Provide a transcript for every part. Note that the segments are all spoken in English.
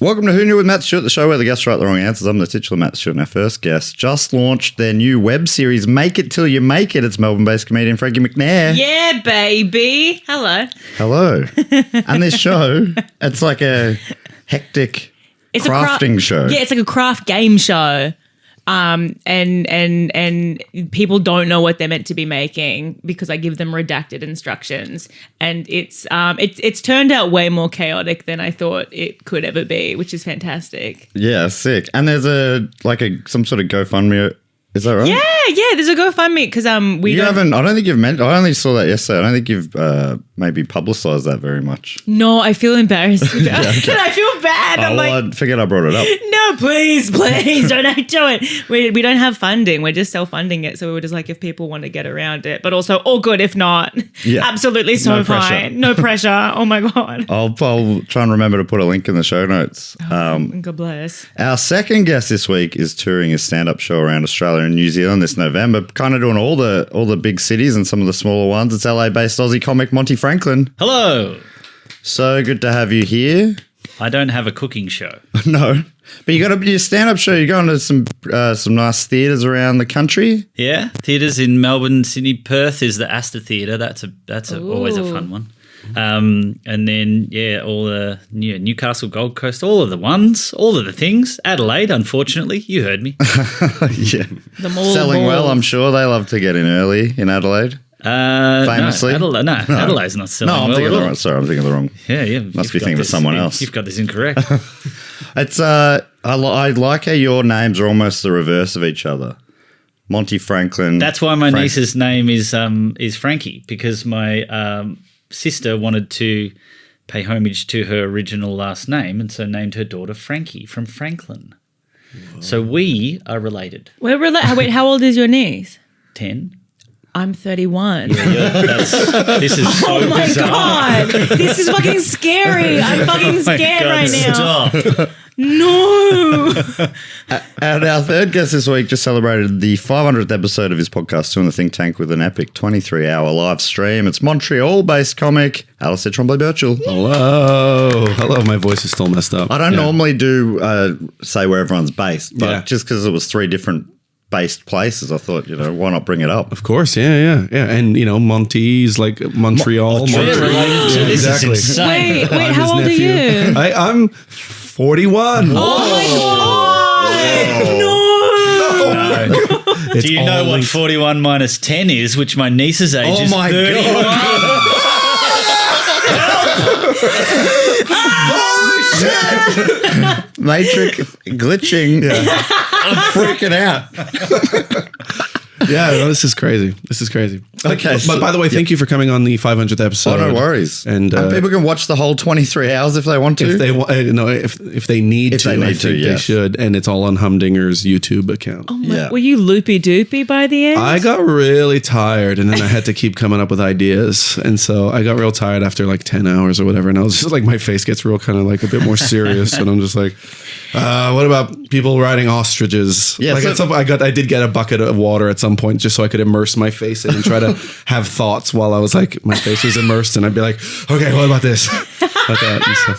Welcome to Who Knew with Matt Stewart, the show where the guests write the wrong answers. I'm the titular Matt Stewart, and our first guest just launched their new web series, Make It Till You Make It. It's Melbourne-based comedian Frankie McNair. Yeah, baby. Hello. Hello. And this show, it's like a hectic crafting show. Yeah, it's like a craft game show. And people don't know what they're meant to be making because I give them redacted instructions, and it's turned out way more chaotic than I thought it could ever be, which is fantastic. Yeah, sick. And there's some sort of GoFundMe. Is that right? Yeah. There's a GoFundMe because I don't think you've meant. I only saw that yesterday. I don't think you've maybe publicised that very much. No, I feel embarrassed. And I feel bad. I figured I brought it up. No, please, don't do it. We don't have funding. We're just self-funding it. So we were just like, if people want to get around it, but also all good if not. Yeah. Absolutely so fine. No pressure. Oh my God. I'll try and remember to put a link in the show notes. God bless. Our second guest this week is touring his stand-up show around Australia and New Zealand this November, kind of doing all the big cities and some of the smaller ones. It's LA-based Aussie comic Monty Frankin. Hello. So good to have you here. I don't have a cooking show. No, but you got your stand-up show. You're going to some nice theatres around the country. Yeah, theatres in Melbourne, Sydney, Perth is the Alasdair Theatre. That's always a fun one. And then all the Newcastle, Gold Coast, all of the things. Adelaide, unfortunately, you heard me. Yeah, selling well. I'm sure they love to get in early in Adelaide. Famously, Adelaide's not selling. I'm thinking of the wrong. Yeah. Must be thinking of someone else. You've got this incorrect. It's I like how your names are almost the reverse of each other. Monty Frankin. That's why my niece's name is Frankie, because my sister wanted to pay homage to her original last name, and so named her daughter Frankie from Franklin. Whoa. So we are related. We're related. Wait, how old is your niece? 10. I'm 31. This is so oh my bizarre. God. This is fucking scary. I'm fucking scared right now. Stop. No. And our third guest this week just celebrated the 500th episode of his podcast, Two in the Think Tank, with an epic 23-hour live stream. It's Montreal-based comic Alasdair Tremblay-Birchall. Hello. My voice is still messed up. I don't normally do say where everyone's based, but just because it was 3 different based places, I thought, why not bring it up? Of course, yeah. And, Monty's like Montreal. This is insane. Wait, how old are you? I'm 41. Oh my God. No. Do you know what 41 minus 10 is, which my niece's age is 31? Oh, shit! Matrix glitching. Yeah. I'm freaking out. Yeah, this is crazy. Okay. But by the way, thank you for coming on the 500th episode. Oh, no worries. And people can watch the whole 23 hours if they want to. If they want, if they need to, I think they should. And it's all on Humdinger's YouTube account. Oh my, were you loopy doopy by the end? I got really tired, and then I had to keep coming up with ideas. And so I got real tired after like 10 hours or whatever. And I was just like, my face gets real kind of like a bit more serious. And I'm just like, what about people riding ostriches? Yeah, I did get a bucket of water at some point just so I could immerse my face in and try to have thoughts while I was like, my face was immersed, and I'd be like, okay, what about this?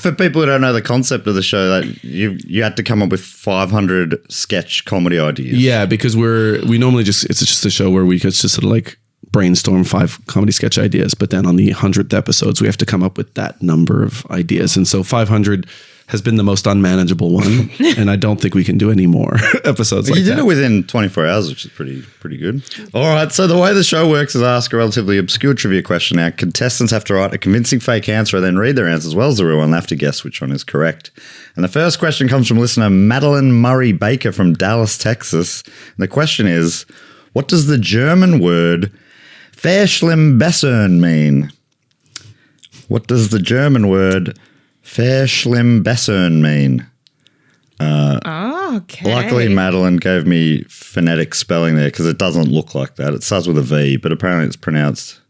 For people who don't know the concept of the show, that you had to come up with 500 sketch comedy ideas. Yeah, because we normally it's just a show where we could just sort of like brainstorm 5 comedy sketch ideas, but then on the 100th episodes, we have to come up with that number of ideas. And so 500 has been the most unmanageable one, and I don't think we can do any more episodes like that. You did it within 24 hours, which is pretty good. All right, so the way the show works is I ask a relatively obscure trivia question. Our contestants have to write a convincing fake answer and then read their answer as well as the real one. They have to guess which one is correct. And the first question comes from listener Madeline Murray Baker from Dallas, Texas. And the question is, what does the German word Verschlimmbessern mean? What does the German word Verschlimmbessern mean? Okay. Luckily, Madeline gave me phonetic spelling there because it doesn't look like that. It starts with a V, but apparently it's pronounced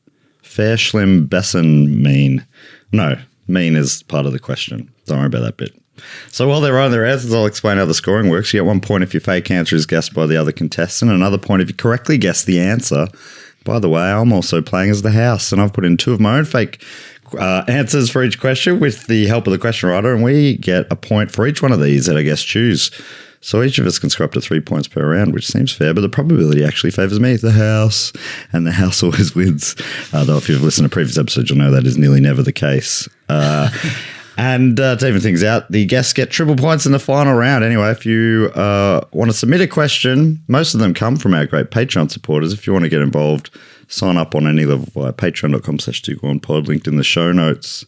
Verschlimmbessern mean. No, mean is part of the question. Don't worry about that bit. So while they're writing their answers, I'll explain how the scoring works. You get 1 point if your fake answer is guessed by the other contestant, another point if you correctly guess the answer. By the way, I'm also playing as the house, and I've put in 2 of my own fake answers for each question with the help of the question writer, and we get a point for each one of these that I guess choose. So each of us can score up to 3 points per round, which seems fair, but the probability actually favours me, the house, and the house always wins. Though if you've listened to previous episodes, you'll know that is nearly never the case. And to even things out, the guests get triple points in the final round. Anyway, if you want to submit a question, most of them come from our great Patreon supporters. If you want to get involved, sign up on any level via patreon.com/2gornpod, linked in the show notes.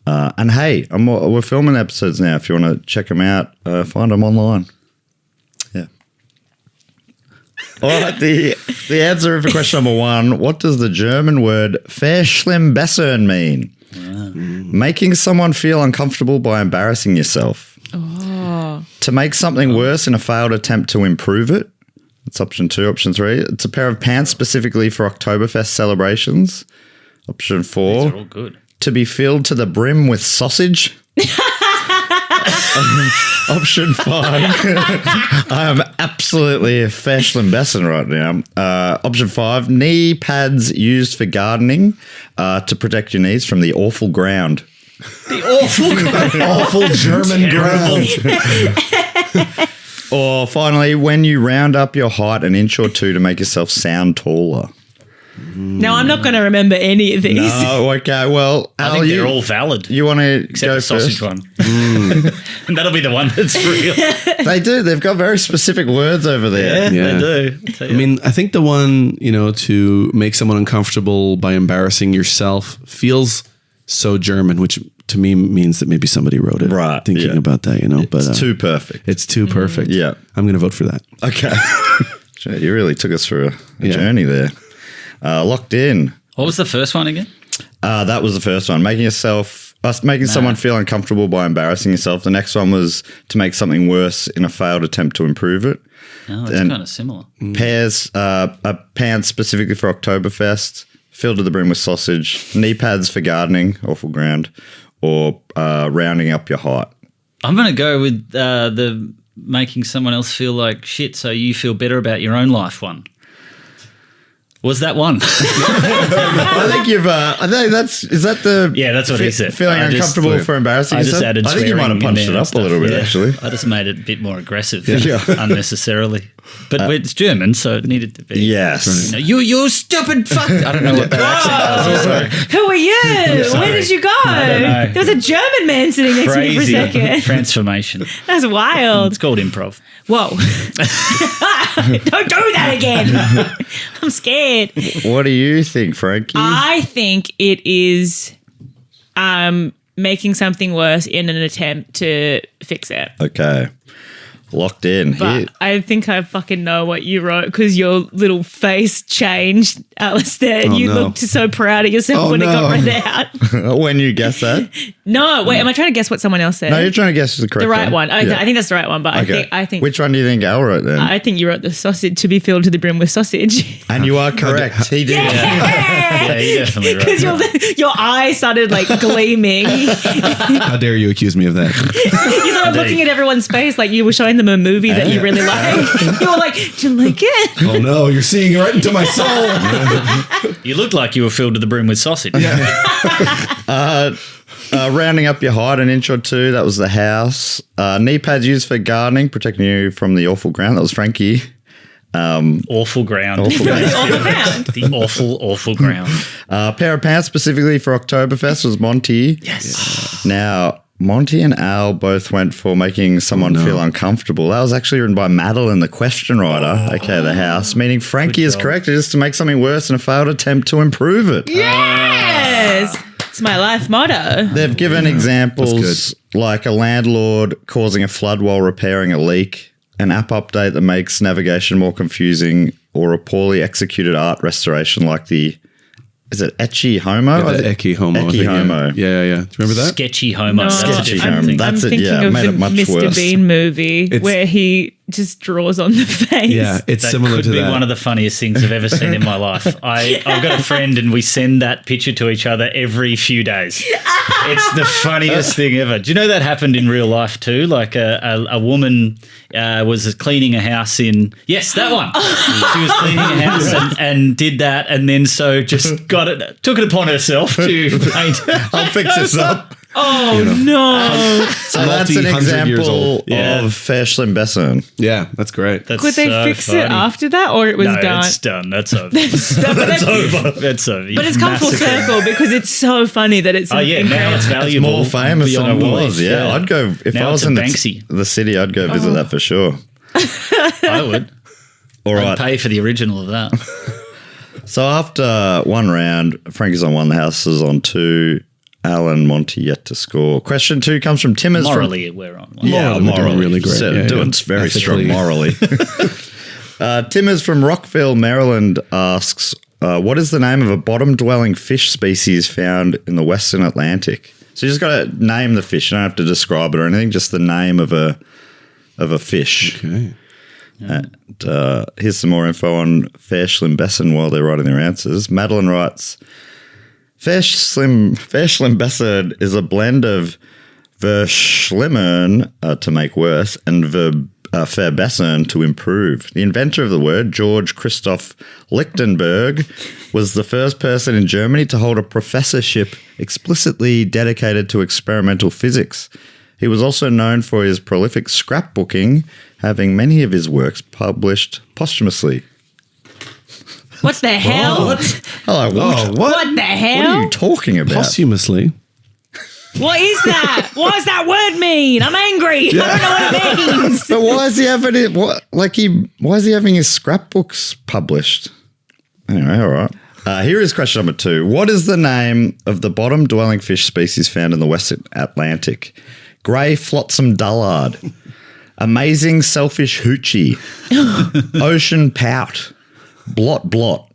And hey, we're filming episodes now. If you want to check them out, find them online. Yeah. All right, the answer for question number 1, what does the German word Verschlimmbessern mean? Making someone feel uncomfortable by embarrassing yourself. To make something worse in a failed attempt to improve it. That's option 2. Option 3, it's a pair of pants specifically for Oktoberfest celebrations. Option 4, These are all good. to be filled to the brim with sausage. Option 5, I am absolutely a Verschlimmbessern right now. Option 5, knee pads used for gardening to protect your knees from the awful ground. The awful ground. Awful German ground. Or finally, when you round up your height an inch or 2 to make yourself sound taller. Now, I'm not going to remember any of these. No, okay, well, I Al, think they're all valid. You want to Except go the sausage first? one. And that'll be the one that's real. They do. They've got very specific words over there. Yeah, they do. I'll tell I you. mean, I think the one, to make someone uncomfortable by embarrassing yourself feels so German, which to me means that maybe somebody wrote it. Right, Thinking yeah. about that, but It's too perfect. it's too perfect. Yeah. I'm going to vote for that. Okay. Gee, you really took us through a Yeah. journey there. Locked in. What was the first one again? That was the first one. Making someone feel uncomfortable by embarrassing yourself. The next one was to make something worse in a failed attempt to improve it. Oh, it's And- kind of similar. Pairs, pants specifically for Oktoberfest, filled to the brim with sausage, knee pads for gardening, awful ground, or rounding up your height. I'm going to go with the making someone else feel like shit so you feel better about your own life one. Was that one? I think you've. I think is that the. Yeah, that's what he said. Feeling I just- uncomfortable for embarrassing I just yourself. added I think you might have swearing punched in it there up and a little stuff, bit, yeah. actually. I just made it a bit more aggressive Yeah. unnecessarily. But it's German, so it needed to be. Yes. You stupid fuck. I don't know what that accent was. Sorry. Who are you? Sorry. Where did you go? I don't know. There was a German man sitting next to me for a Crazy second. transformation. That's wild. It's called improv. Whoa. Don't do that again. I'm scared. What do you think, Frankie? I think it is making something worse in an attempt to fix it. Okay. Locked in. But Here. I think I fucking know what you wrote because your little face changed, Alasdair, and Oh, you no. looked so proud of yourself Oh, when it got no. read out. When you guess that? No, wait, am I trying to guess what someone else said? No, you're trying to guess the correct the right one. Okay, Yeah. I think that's the right one, but Okay. I think Which one do you think Al wrote then? I think you wrote the sausage to be filled to the brim with sausage. And you are correct. He did. Yeah, he definitely wrote Because that. your eyes started like gleaming. You How dare you accuse me of that? started looking at everyone's face like you were showing them a movie that you really liked. You were like, do you like it? Oh no, you're seeing right into my soul. You looked like you were filled to the brim with sausage. Rounding up your height an inch or 2. That was the house. Knee pads used for gardening, protecting you from the awful ground. That was Frankie. Awful ground. Awful ground. Awful ground. The awful ground. Pair of pants specifically for Oktoberfest was Monty. Yes. Now, Monty and Al both went for making someone feel uncomfortable. That was actually written by Madeline, the question writer, aka the house, meaning Frankie is job. correct. It is to make something worse in a failed attempt to improve it. Yes. It's my life motto. They've given examples like a landlord causing a flood while repairing a leak, an app update that makes navigation more confusing, or a poorly executed art restoration like the, is it Ecce Homo? The Ecce Homo. I Ecce think, Homo. Yeah. Yeah. Do you remember that? Sketchy homo. No. That's a Sketchy different homo. thing. That's I'm it, thinking yeah, of made the it much Mr. worse. Bean movie where he just draws on the face. Yeah, it's That similar could to be that. one of the funniest things I've ever seen in my life. I've got a friend and we send that picture to each other every few days. It's the funniest thing ever. Do you know that happened in real life too? Like a woman was cleaning a house in, yes, that one. She was cleaning a house and did that, and then so just took it upon herself to paint. I'll fix this up. Oh, no. So that's an Multi-hundred years old. example of Verschlimmbessern. Yeah, that's great. That's Could they so fix funny. it after that, or it was No, done? it's done. That's over. That's over. That's over. But it's come full circle because it's so funny that it's Oh yeah, now it's It's valuable. more famous than it beyond was. belief, Yeah, I'd go if Now I was it's a in Banksy. the city. I'd go visit that for sure. I would. All I'd right. pay for the original of that. So after one round, Frankie's on one, the house is on two. Alan, Monty yet to score. Question 2 comes from Timmers. Morally, we're on one. Yeah, Morally, we're doing morally. really great. So Yeah, doing yeah. very Ethically. strong morally. Timmers from Rockville, Maryland asks, what is the name of a bottom-dwelling fish species found in the Western Atlantic? So you just got to name the fish. You don't have to describe it or anything, just the name of a fish. Okay. And here's some more info on Verschlimmbessern while they're writing their answers. Madeline writes, Verschlimmbessern is a blend of verschlimmern to make worse and verbessern to improve. The inventor of the word, George Christoph Lichtenberg, was the first person in Germany to hold a professorship explicitly dedicated to experimental physics. He was also known for his prolific scrapbooking, having many of his works published posthumously. What the hell? Hello, what? What the What hell? are you talking about? Posthumously. What is that? What does that word mean? I'm angry. I don't know what it means. But why is he having it? Why is he having his scrapbooks published? Anyway, all right. Here is question number 2. What is the name of the bottom-dwelling fish species found in the Western Atlantic? Grey flotsam dullard, amazing selfish hoochie, ocean pout, blot blot,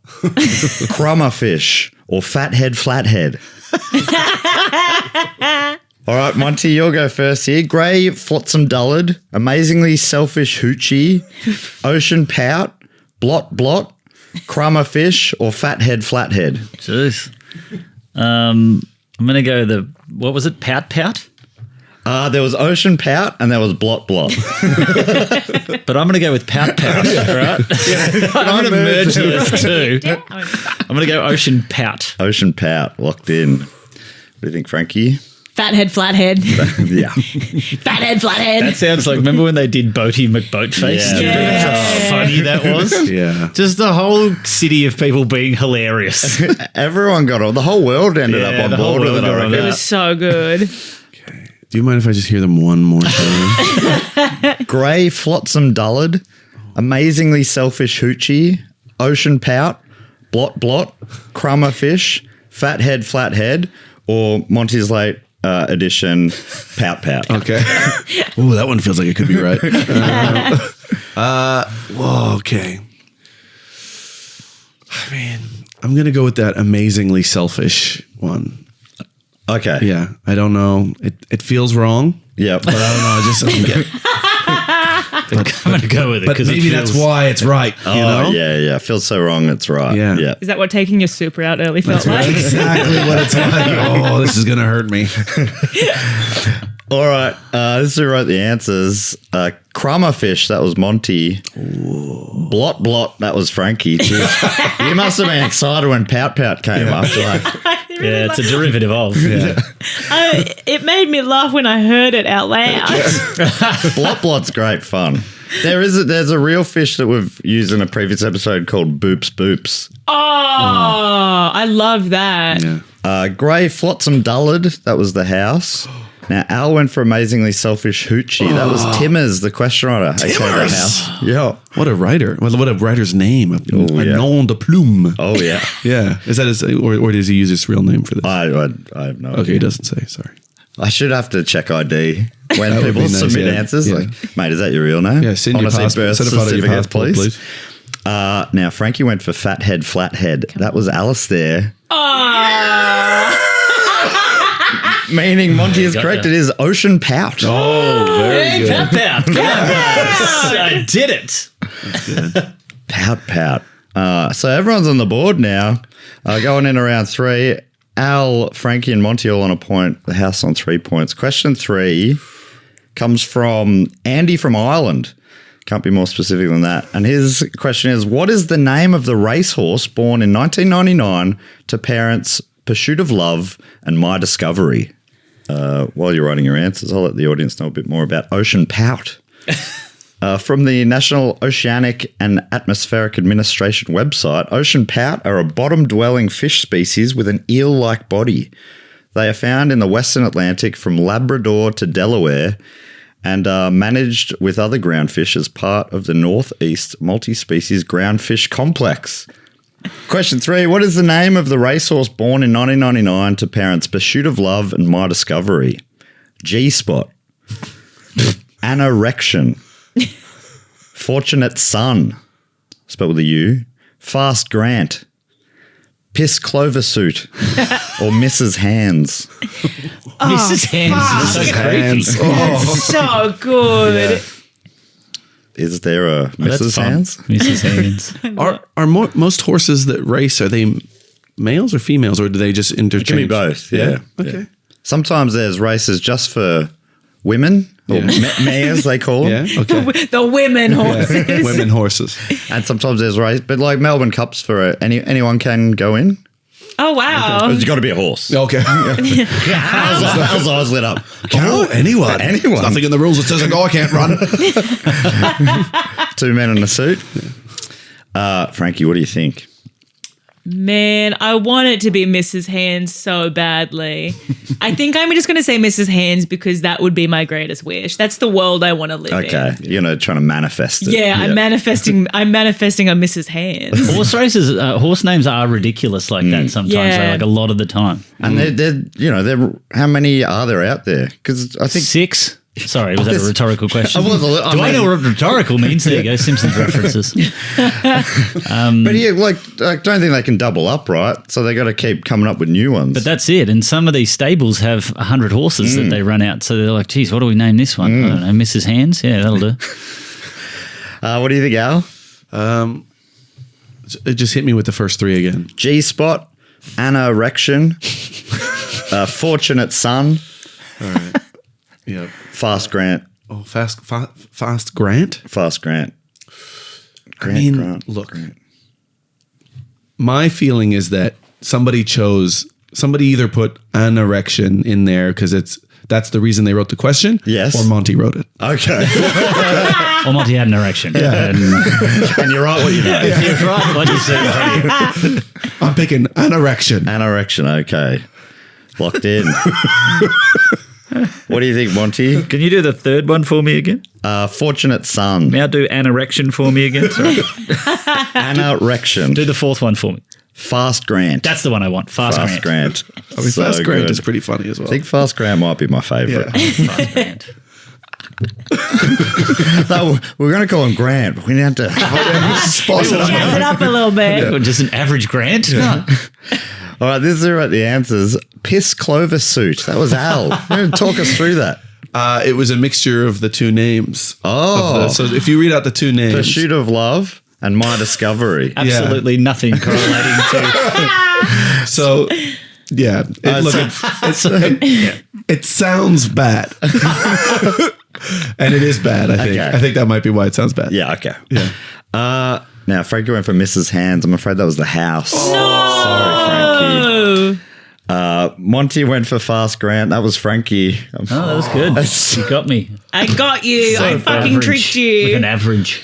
crummerfish, or fathead flathead. All right, Monty, you'll go first here. Grey flotsam dullard, amazingly selfish hoochie, ocean pout, blot blot, crummerfish, or fathead flathead. Jeez. I'm going to go what was it? Pout pout? There was ocean pout and there was blot blot. But I'm going to go with pout pout, right? I'm going to merge those two. I'm going to go ocean pout. Ocean pout, locked in. What do you think, Frankie? Fathead, flathead. Yeah. Fathead, flathead. That sounds like, remember when they did Boaty McBoatface? Yeah. How funny that was? Yeah. Just the whole city of people being hilarious. Everyone got on. The whole world ended up on the whole board with it. world got I on reckon. It was so good. Do you mind if I just hear them one more time? Grey flotsam dullard, amazingly selfish hoochie, ocean pout, blot blot, crummerfish, fathead flathead, or Monty's late edition, pout pout. Okay. Oh, that one feels like it could be right. Whoa, okay. I mean, I'm going to go with that amazingly selfish one. Okay. Yeah, I don't know. It feels wrong, Yep. but I don't know. It just doesn't get. I'm going to go with it But because maybe that's why it's right. You know? Oh, yeah. Feels so wrong. It's right. Yeah. Yeah. Is that what taking your super out early felt That's like? exactly what it's like. Oh, this is gonna hurt me. All right. This is who wrote the answers. Crummerfish, that was Monty. Ooh. Blot blot, that was Frankie. Jeez. You must have been excited when pout pout came up. Like, Yeah, it's a derivative of. Yeah. It made me laugh when I heard it out loud. blot blot's great fun. There's a real fish that we've used in a previous episode called Boops Boops. Oh, I love that. Yeah. Grey flotsam dullard, that was the house. Now, Al went for amazingly selfish hoochie. That was Timmers, the question writer. Timmers. The house. Yeah. What a writer. What a writer's name. A yeah. nom de plume. Oh, yeah. Yeah. Is that his, or does he use his real name for this? I have no idea. Okay, he doesn't say. Sorry. I should have to check ID when That would people be nice, submit yeah. answers. Yeah. Like, mate, is that your real name? Yeah, send your Honestly, passport. birth Send a photo of your certificate, passport, please. Now, Frankie went for fathead flathead. That was Alasdair. Oh. Meaning Monty is got correct. ya. It is Ocean Pout. Oh, very Hey, good. Pout. I did it. Pout. So everyone's on the board now. Going in around 3. Al, Frankie, and Monty all on a point. The house on 3 points. Question 3 comes from Andy from Ireland. Can't be more specific than that. And his question is, what is the name of the racehorse born in 1999 to parents Pursuit of Love and My Discovery? While you're writing your answers, I'll let the audience know a bit more about Ocean Pout. From the National Oceanic and Atmospheric Administration website, ocean pout are a bottom-dwelling fish species with an eel-like body. They are found in the Western Atlantic from Labrador to Delaware and are managed with other groundfish as part of the Northeast Multi-Species Groundfish Complex. Question 3, what is the name of the racehorse born in 1999 to parents Pursuit of Love and My Discovery? G-Spot. Anorection. Fortunate Son, spelled with a U. Fast Grant. Piss Clover Suit. Or Mrs. Hands. Mrs. Hands is so creepy. That's so good. Is there a That's Mrs. fun. Hands? Mrs. Hands. Are most horses that race, are they males or females, or do they just interchange? It can be both, yeah. Okay. Yeah. Sometimes there's races just for women, or mares they call them. Yeah. Okay. The women horses. Women horses. And sometimes there's race, but like Melbourne Cups for anyone can go in. Oh, wow. It's got to be a horse. Okay. Al's eyes lit up. Oh, anyone. Anyone. There's nothing in the rules that says I can't run. 2 men in a suit. Frankie, what do you think? Man, I want it to be Mrs. Hands so badly. I think I'm just going to say Mrs. Hands because that would be my greatest wish. That's the world I want to live in. Okay, trying to manifest it. Yeah, I'm manifesting a Mrs. Hands. Horse races, horse names are ridiculous like that sometimes, Yeah. like a lot of the time. And they're how many are there out there? Because I think 6? Sorry, was that a rhetorical question? I was a little- I Do I mean- know what rhetorical means? There you go, Simpsons references. But yeah, I don't think they can double up, right? So they got to keep coming up with new ones. But that's it. And some of these stables have 100 horses that they run out. So they're like, geez, what do we name this one? I don't know, Mrs. Hands? Yeah, that'll do. What do you think, Al? It just hit me with the first 3 again. G-Spot, Anorection, Fortunate Son, All right. Yeah. Fast Grant. Oh, fast Grant. Fast Grant. Look, my feeling is that somebody either put an erection in there because that's the reason they wrote the question. Yes. Or Monty wrote it. Okay. Or Monty had an erection. Yeah. And you're right what you know. You're right. What you said. I'm picking an erection. Anorection, okay. Locked in. What do you think, Monty? Can you do the third one for me again? Fortunate Son. Now do an erection for me again. Sorry. Anorection. Do the fourth one for me. Fast Grant. That's the one I want. Fast Grant. I mean, So Fast Grant good. is pretty funny as well. I think Fast Grant might be my favourite. Fast Grant. No, we're going to call him Grant, but we need to spice it up. Jazz it up a little bit. Or just an average Grant? No. All right, this is right. The answers. Piss Clover Suit. That was Al. Talk us through that. It was a mixture of the 2 names. Oh. So if you read out the 2 names. Pursuit of Love and My Discovery. Absolutely nothing correlating to. So, yeah. It sounds bad. And it is bad, I think. Okay. I think that might be why it sounds bad. Yeah, okay. Yeah. Now, Frankie went for Mrs. Hands. I'm afraid that was the house. Sorry, Frankie. Oh, Monty went for Fast Grant. That was Frankie. Oh, that was good. You got me. I got you. I fucking Average. tricked With you. an average.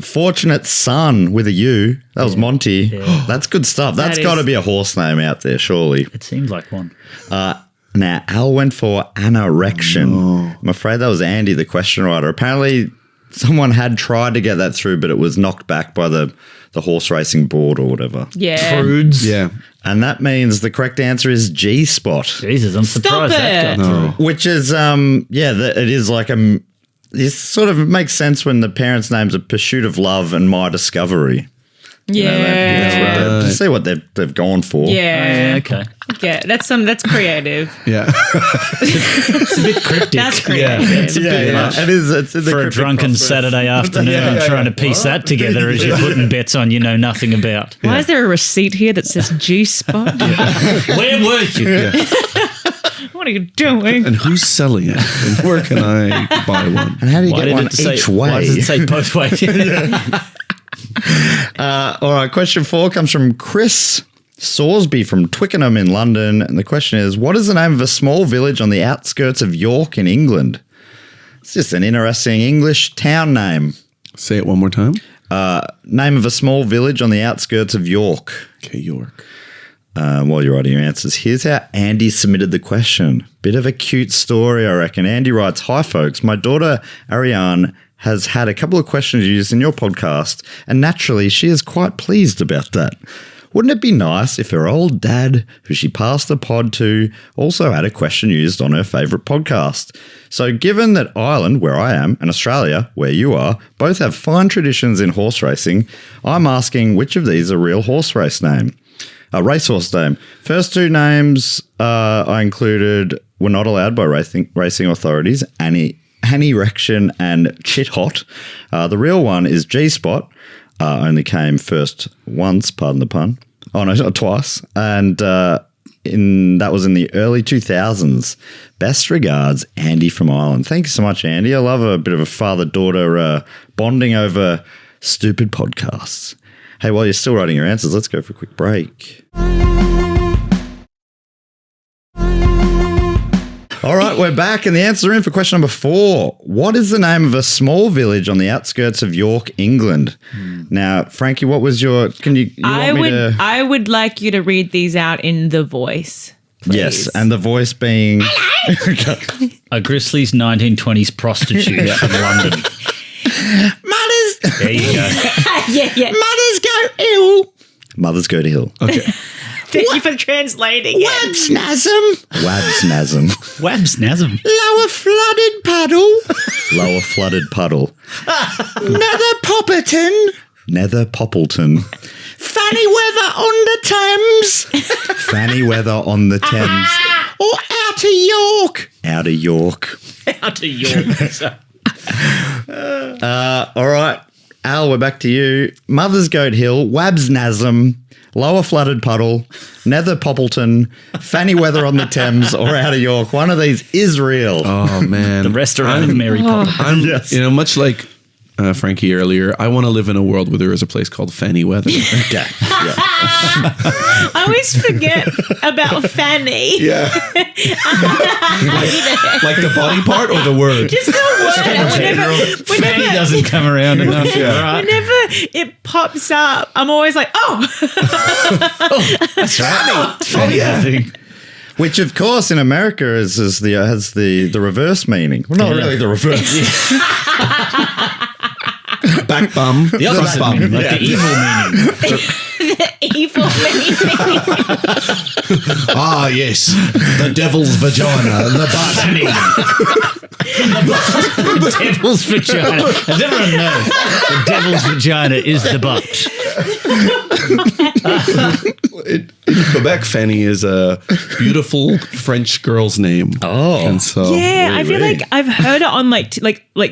Fortunate Son with a U. That was Monty. That's good stuff. That's That got to is- be a horse name out there, surely. It seems like one. Now, Al went for Anorection. I'm afraid that was Andy, the question writer. Apparently, someone had tried to get that through, but it was knocked back by the horse racing board or whatever. Yeah. Prudes. Yeah. And that means the correct answer is G-Spot, Jesus, I'm surprised that it. got through. which is, it is like it sort of makes sense when the parents' names are Pursuit of Love and My Discovery. Yeah. That's what see what they've gone for. Yeah. Okay. Yeah, that's creative. Yeah. It's a bit cryptic. That's creative. It's a bit much. It is. It's in the For a cryptic drunken process. Saturday afternoon trying to piece that together as you're putting bets on you know nothing about. Why is there a receipt here that says G-Spot? Where were you? What are you doing? And who's selling it? And where can I buy one? And how do you Why get did one it say, each why does way? it say both ways? All right, question 4 comes from Chris Sorsby from Twickenham in London. And the question is, what is the name of a small village on the outskirts of York in England? It's just an interesting English town name. Say it one more time. Name of a small village on the outskirts of York. Okay, York. While you're writing your answers, here's how Andy submitted the question. Bit of a cute story, I reckon. Andy writes, "Hi, folks. My daughter, Ariane, has had a couple of questions used in your podcast, and naturally, she is quite pleased about that. Wouldn't it be nice if her old dad, who she passed the pod to, also had a question used on her favourite podcast? So given that Ireland, where I am, and Australia, where you are, both have fine traditions in horse racing, I'm asking which of these are real horse race name? Racehorse name. First two names I included were not allowed by racing authorities, Annie Rection and Chit Hot. The real one is G-Spot. Only came first once, pardon the pun. Oh, no, twice. And that was in the early 2000s. Best regards, Andy from Ireland. Thank you so much, Andy. I love a bit of a father-daughter bonding over stupid podcasts. Hey, while you're still writing your answers, let's go for a quick break. All right, we're back, and the answers are in for question number 4. What is the name of a small village on the outskirts of York, England? Now, Frankie, what was your? Can you? I would like you to read these out in the voice. Please. Yes, and the voice being A Grizzlies 1920s prostitute from London. Mothers. There you go. yeah. Mothers go ill. Mothers go to hill. Okay. Thank you for translating. Wabsnasm. Wabsnasm. Wabsnasm. Lower flooded puddle. Lower flooded puddle. Nether Popperton. Nether Poppleton. Fanny weather on the Thames. Fanny weather on the Thames. Or out of York. Out of York. Out of York. All right. Al, we're back to you. Mother's Goat Hill, Wabsnasm, Lower Flooded Puddle, Nether Poppleton, Fanny Weather on the Thames, or Out of York. One of these is real. Oh, man. The restaurant of Mary Poppins. I'm, much like Frankie earlier, I want to live in a world where there is a place called Fanny Weather. Okay. Yeah. I always forget about Fanny. Yeah. like the body part or the word? Just the word. Fanny doesn't come around enough. Right. Whenever it pops up, I'm always like, oh. That's right. Fanny, I think. Which, of course, in America has the reverse meaning. Well, not really the reverse. Back bum. The opposite bum. meaning, like the evil meaning. Ah, yes. The devil's vagina. The butt. The devil's vagina. As everyone knows, the devil's vagina is the butt. In Quebec, Fanny is a beautiful French girl's name. Oh. And so, Yeah, I feel like I've heard it on like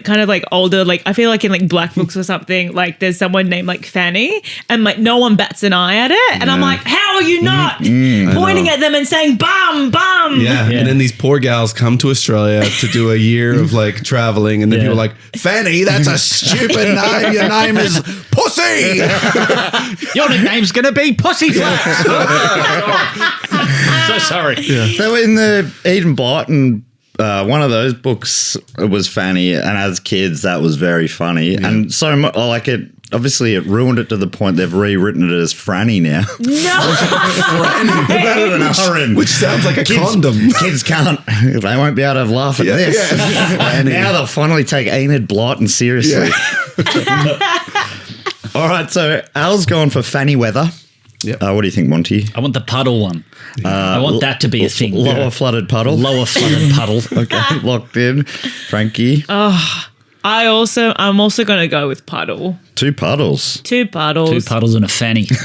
kind of like older, like I feel like in like black books or something, like there's someone named like Fanny and like no one bats an eye at it. And I'm like, how are you not pointing at them and saying bum, bum? Yeah. And then these poor gals come to Australia to do a year of like traveling, and then people are like, Fanny, that's a stupid name. Your name is Pussy. Your nickname's going to be Pussyflat. So sorry. Yeah. So in the Eden Blot and one of those books was Fanny, and as kids that was very funny, and so like it. Obviously, it ruined it to the point they've rewritten it as Franny now. No. Franny, Which sounds like a condom. Kids can't. They won't be able to laugh at this. Yeah. Now they'll finally take Enid Blyton seriously. All right, so Al's gone for Fanny Weather. Yep. What do you think, Monty? I want the puddle one. I want that to be a thing. Lower flooded puddle. Lower flooded puddle. Okay, locked in. Frankie. I'm also going to go with puddle. 2 puddles. 2 puddles. 2 puddles and a fanny. 2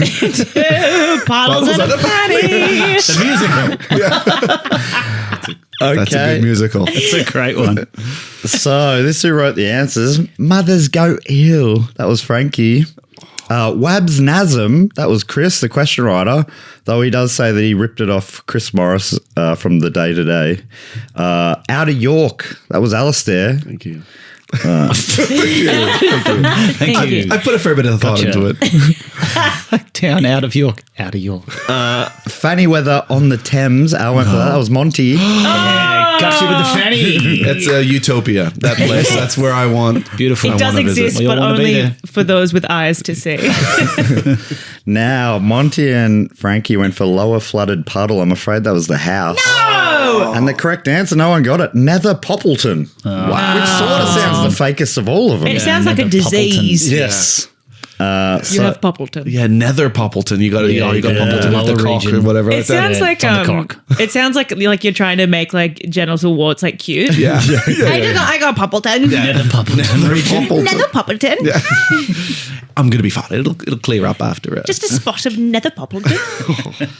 puddles and a fanny. The musical. Okay. That's a good musical. It's a great one. So this who wrote the answers. Mothers go ill. That was Frankie. Wabs Nazem. That was Chris, the question writer. Though he does say that he ripped it off Chris Morris from the Day Today. Out of York. That was Alasdair. Thank you. Thank you. I put a fair bit of thought Gotcha. into it. Down out of York. Out of York. Fanny weather on the Thames. Al went for that. That was Monty. Got you with the fanny. That's Utopia. That place. That's where I want. Beautiful. It does exist, We all but wanna be only there. for those with eyes to see. Now, Monty and Frankie went for lower flooded puddle. I'm afraid that was the house. No! And the correct answer, no one got it. Nether Poppleton. Wow. Which sort of sounds the fakest of all of them. It sounds like a Nether disease. Yes. You have Poppleton. Yeah, Nether Poppleton. You got Yeah, you got yeah, Poppleton with the lower cock or region. whatever. It like that. sounds Yeah, like it's on the cock. it sounds like you're trying to make like genital warts like cute. Yeah. I got Poppleton. Nether Poppleton region. Nether Poppleton. I'm gonna be fine. It'll clear up after it. Just a spot of Nether Poppleton.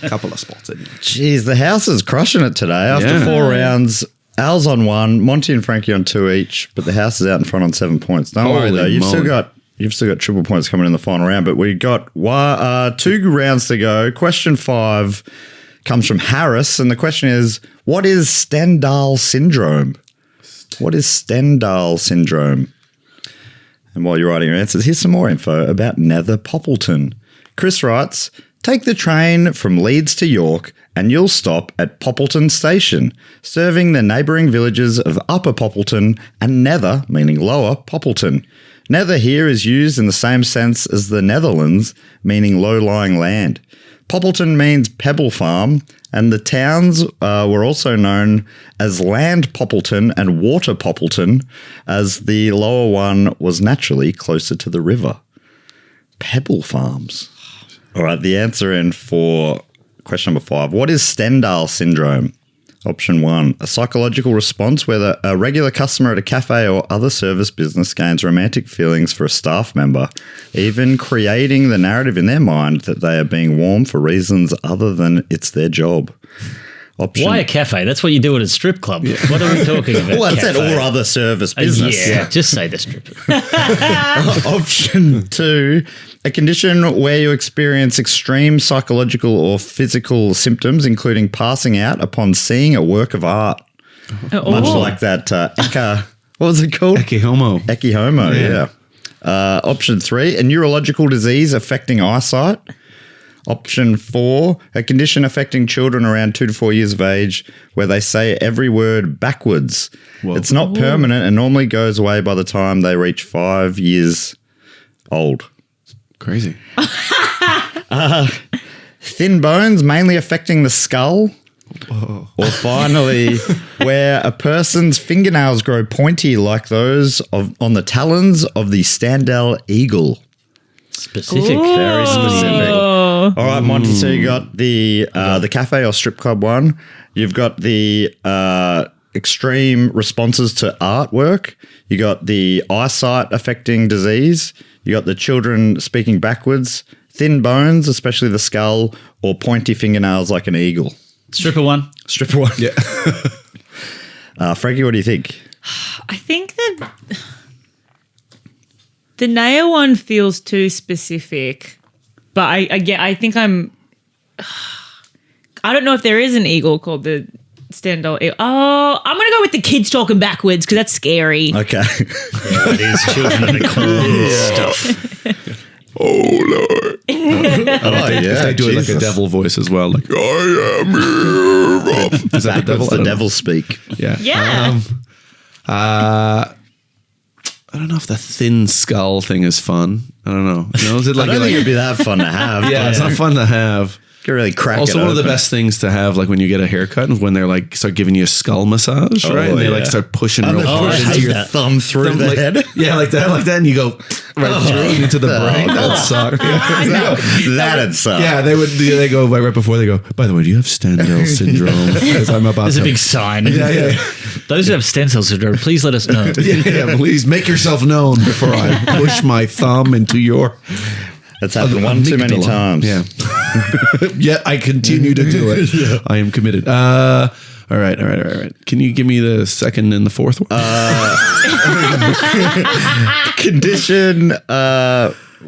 a couple of spots in. Jeez, the house is crushing it today. After Yeah. 4 rounds, Al's on 1, Monty and Frankie on 2 each, but the house is out in front on 7 points. Don't worry Holy though, you've still moly. got triple points coming in the final round. But we got 2 rounds to go. Question 5 comes from Harris, and the question is, what is Stendhal syndrome? What is Stendhal syndrome? And while you're writing your answers, here's some more info about Nether Poppleton. Chris writes, take the train from Leeds to York and you'll stop at Poppleton Station, serving the neighbouring villages of Upper Poppleton and Nether, meaning Lower Poppleton. Nether here is used in the same sense as the Netherlands, meaning low-lying land. Poppleton means pebble farm, and the towns were also known as Land Poppleton and Water Poppleton, as the lower one was naturally closer to the river. Pebble farms. All right, the answer in for question number 5. What is Stendhal syndrome? Option 1, a psychological response where a regular customer at a cafe or other service business gains romantic feelings for a staff member, even creating the narrative in their mind that they are being warm for reasons other than it's their job. Option Why a cafe? That's what you do at a strip club. What are we talking about? Well, it's that Cafe. or other service business. Yeah, just say the strip. Option 2, a condition where you experience extreme psychological or physical symptoms, including passing out upon seeing a work of art. Much like that what was it called? Ecce homo. Ecce homo, yeah. Option 3, a neurological disease affecting eyesight. Option 4, a condition affecting children around 2 to 4 years of age where they say every word backwards. Whoa. It's not permanent and normally goes away by the time they reach 5 years old. Crazy. Thin bones, mainly affecting the skull. Or finally, where a person's fingernails grow pointy like those on the talons of the Stendhal eagle. Specific. Very specific. All right, Monty, so you got the cafe or strip club one. You've got the extreme responses to artwork. You got the eyesight affecting disease. You got the children speaking backwards. Thin bones, especially the skull, or pointy fingernails like an eagle. Stripper one. Stripper one. Yeah. Frankie, what do you think? I think that the nail one feels too specific, but I think I don't know if there is an eagle called the Stendhal eagle. Oh, I'm gonna go with the kids talking backwards because that's scary. Okay. It is children of the corn stuff. Oh, Lord. If they do it like a devil voice as well, like I am here. Is that the devil? The devil speak. Yeah. Yeah. I don't know if the thin skull thing is fun. I don't know. You know, is it I like, don't think it'd be that fun to have. yeah, it's not fun to have. You really crack Also, it one of the open. best things to have, like when you get a haircut, is when they're like start giving you a skull massage, right? And they like start pushing real hard I into hate your that. thumb through thumb, the like- head. Yeah, like that, and you go right through into the brain. That sucks. That'd suck. Yeah, they go right before they go. By the way, do you have Stendhal syndrome? Because I'm about There's to. a big sign. Yeah. Those who have stem cell syndrome, please let us know. Yeah, please make yourself known before I push my thumb into your. That's happened one too many amygdala. times. Yeah. Yet I continue to do it. I am committed. All right. Can you give me the second and the fourth one? Condition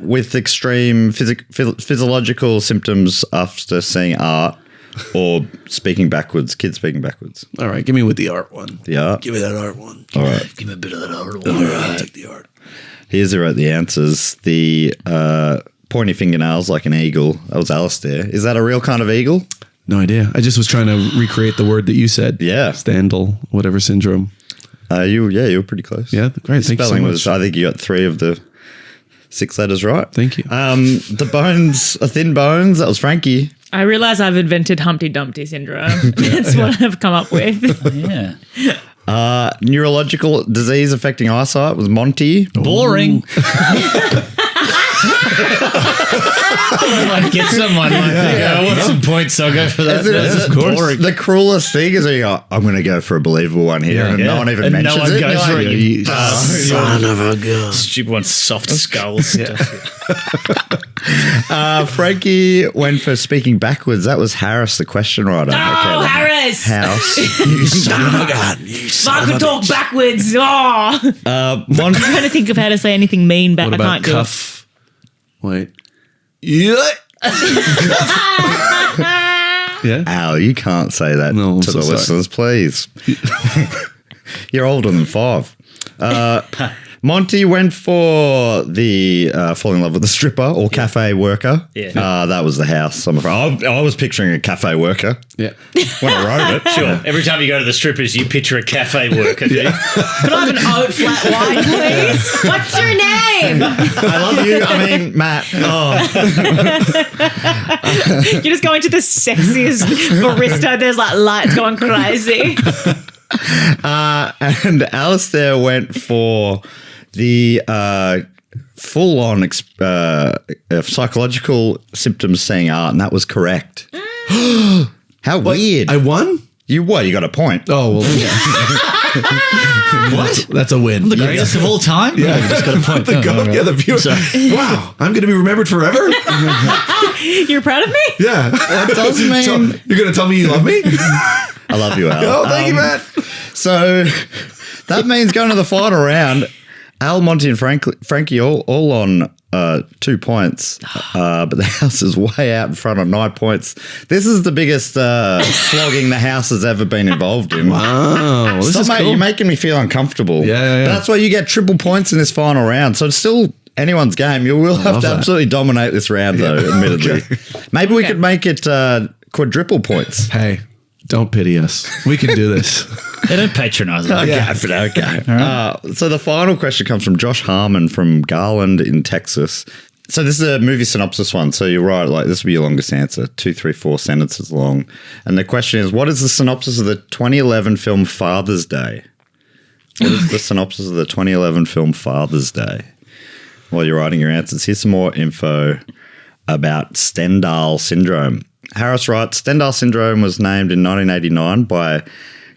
with extreme physiological symptoms after seeing art or speaking backwards, kids speaking backwards. All right, give me with the art one. The art. Give me that art one. All right. Give me a bit of that art. All right. Take the art. Here's who wrote the answers. The pointy fingernails like an eagle. That was Alasdair. Is that a real kind of eagle? No idea. I just was trying to recreate the word that you said. Yeah. Stendhal, whatever syndrome. You were pretty close. Yeah, great. Thank you so Spelling much. was, I think you got 3 of the 6 letters right. Thank you. The bones are thin bones. That was Frankie. I realize I've invented Humpty Dumpty syndrome. That's what I've come up with. Yeah. Neurological disease affecting eyesight was Monty. Boring. I might get someone. I want some points, so I'll go for that. That's boring. The cruelest thing is when you go, I'm going to go for a believable one here, and no one even And mentions no one it. goes You're for like, it. You Son of a gun. stupid one, soft skulls. Frankie went for speaking backwards. That was Harris, the question writer. Oh, then Harris! House. You son of a gun. You son I of could a talk backwards. Oh. Monty, I'm trying to think of how to say anything mean, but What I about can't do cuff? Wait. Yeah. Yeah. Ow, you can't say that No, I'm to so the sorry. listeners, please. You're older than 5. Monty went for the fall in love with the stripper or cafe worker. Yeah. That was the house. I'm afraid. I was picturing a cafe worker Yeah. when I wrote it. Sure. Every time you go to the strippers, you picture a cafe worker. Do you? Could I have an oat flat white, please? What's your name? I love you. I mean, Matt. Oh, You're just going to the sexiest barista. There's like lights going crazy. and Alasdair went for the full-on psychological symptoms seeing art, and that was correct. How weird. I won? You what? You got a point. Oh, well, yeah. What? That's a win. The greatest of all time? Yeah, you just got a point. The go- yeah, the viewer. Wow, I'm going to be remembered forever? You're proud of me? Yeah. That does mean So, you're going to tell me you love me? I love you, Al. Oh, thank you, Matt. So that means going to the final round. Al, Monty, and Frankie all on 2 points, but the house is way out in front on 9 points. This is the biggest flogging the house has ever been involved in. Oh, this Stop, is mate, cool. you're making me feel uncomfortable. Yeah. That's why you get triple points in this final round. So it's still anyone's game. You will have to that. absolutely dominate this round, though, admittedly. Maybe we could make it quadruple points. Hey, don't pity us. We can do this. They don't patronise us. Okay. So the final question comes from Josh Harmon from Garland in Texas. So this is a movie synopsis one. So you're right, like this will be your longest answer, 2, 3, 4 sentences long. And the question is, what is the synopsis of the 2011 film Father's Day? What is the synopsis of the 2011 film Father's Day? While you're writing your answers, here's some more info about Stendhal syndrome. Harris writes, Stendhal syndrome was named in 1989 by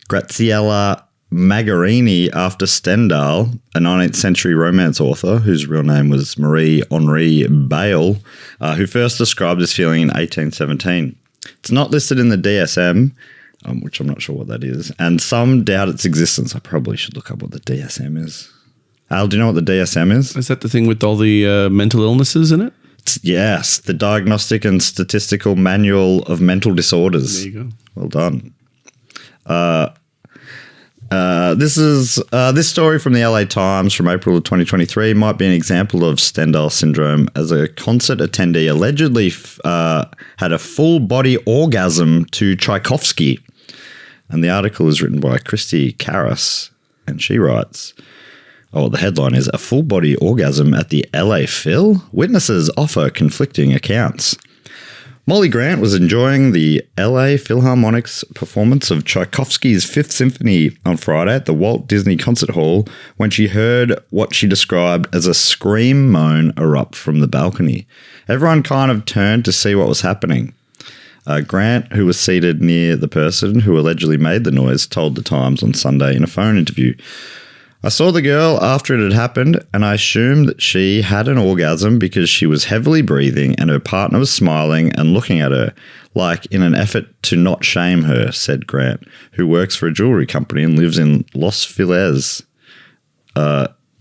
Graziella Magarini after Stendhal, a 19th century romance author whose real name was Marie Henri Bale, who first described this feeling in 1817. It's not listed in the DSM, which I'm not sure what that is, and some doubt its existence. I probably should look up what the DSM is. Al, do you know what the DSM is? Is that the thing with all the mental illnesses in it? Yes, the Diagnostic and Statistical Manual of Mental Disorders. There you go. Well done. This story from the LA Times from April of 2023 might be an example of Stendhal syndrome, as a concert attendee allegedly had a full body orgasm to Tchaikovsky. And the article is written by Christy Karras, and she writes, the headline is "A Full Body Orgasm at the LA Phil? Witnesses offer conflicting accounts." Molly Grant was enjoying the LA Philharmonic's performance of Tchaikovsky's Fifth Symphony on Friday at the Walt Disney Concert Hall when she heard what she described as a scream moan erupt from the balcony. Everyone kind of turned to see what was happening. Grant, who was seated near the person who allegedly made the noise, told The Times on Sunday in a phone interview, "I saw the girl after it had happened and I assumed that she had an orgasm because she was heavily breathing and her partner was smiling and looking at her, like in an effort to not shame her," said Grant, who works for a jewelry company and lives in Los Feliz.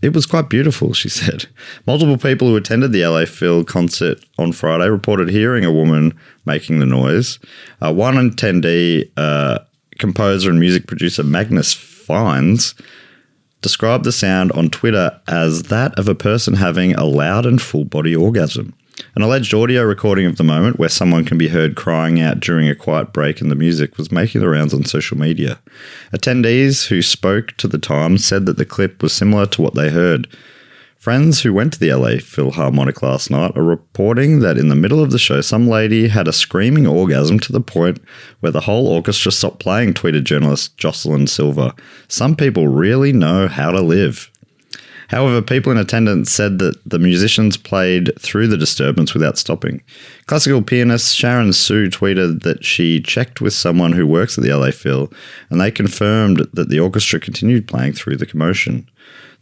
"It was quite beautiful," she said. Multiple people who attended the LA Phil concert on Friday reported hearing a woman making the noise. One attendee, composer and music producer Magnus Fines, described the sound on Twitter as that of a person having a loud and full-body orgasm. An alleged audio recording of the moment where someone can be heard crying out during a quiet break in the music was making the rounds on social media. Attendees who spoke to The Times said that the clip was similar to what they heard. Friends who went to the LA Philharmonic last night are reporting that in the middle of the show, some lady had a screaming orgasm to the point where the whole orchestra stopped playing, tweeted journalist Jocelyn Silver. "Some people really know how to live." However, people in attendance said that the musicians played through the disturbance without stopping. Classical pianist Sharon Sue tweeted that she checked with someone who works at the LA Phil, and they confirmed that the orchestra continued playing through the commotion.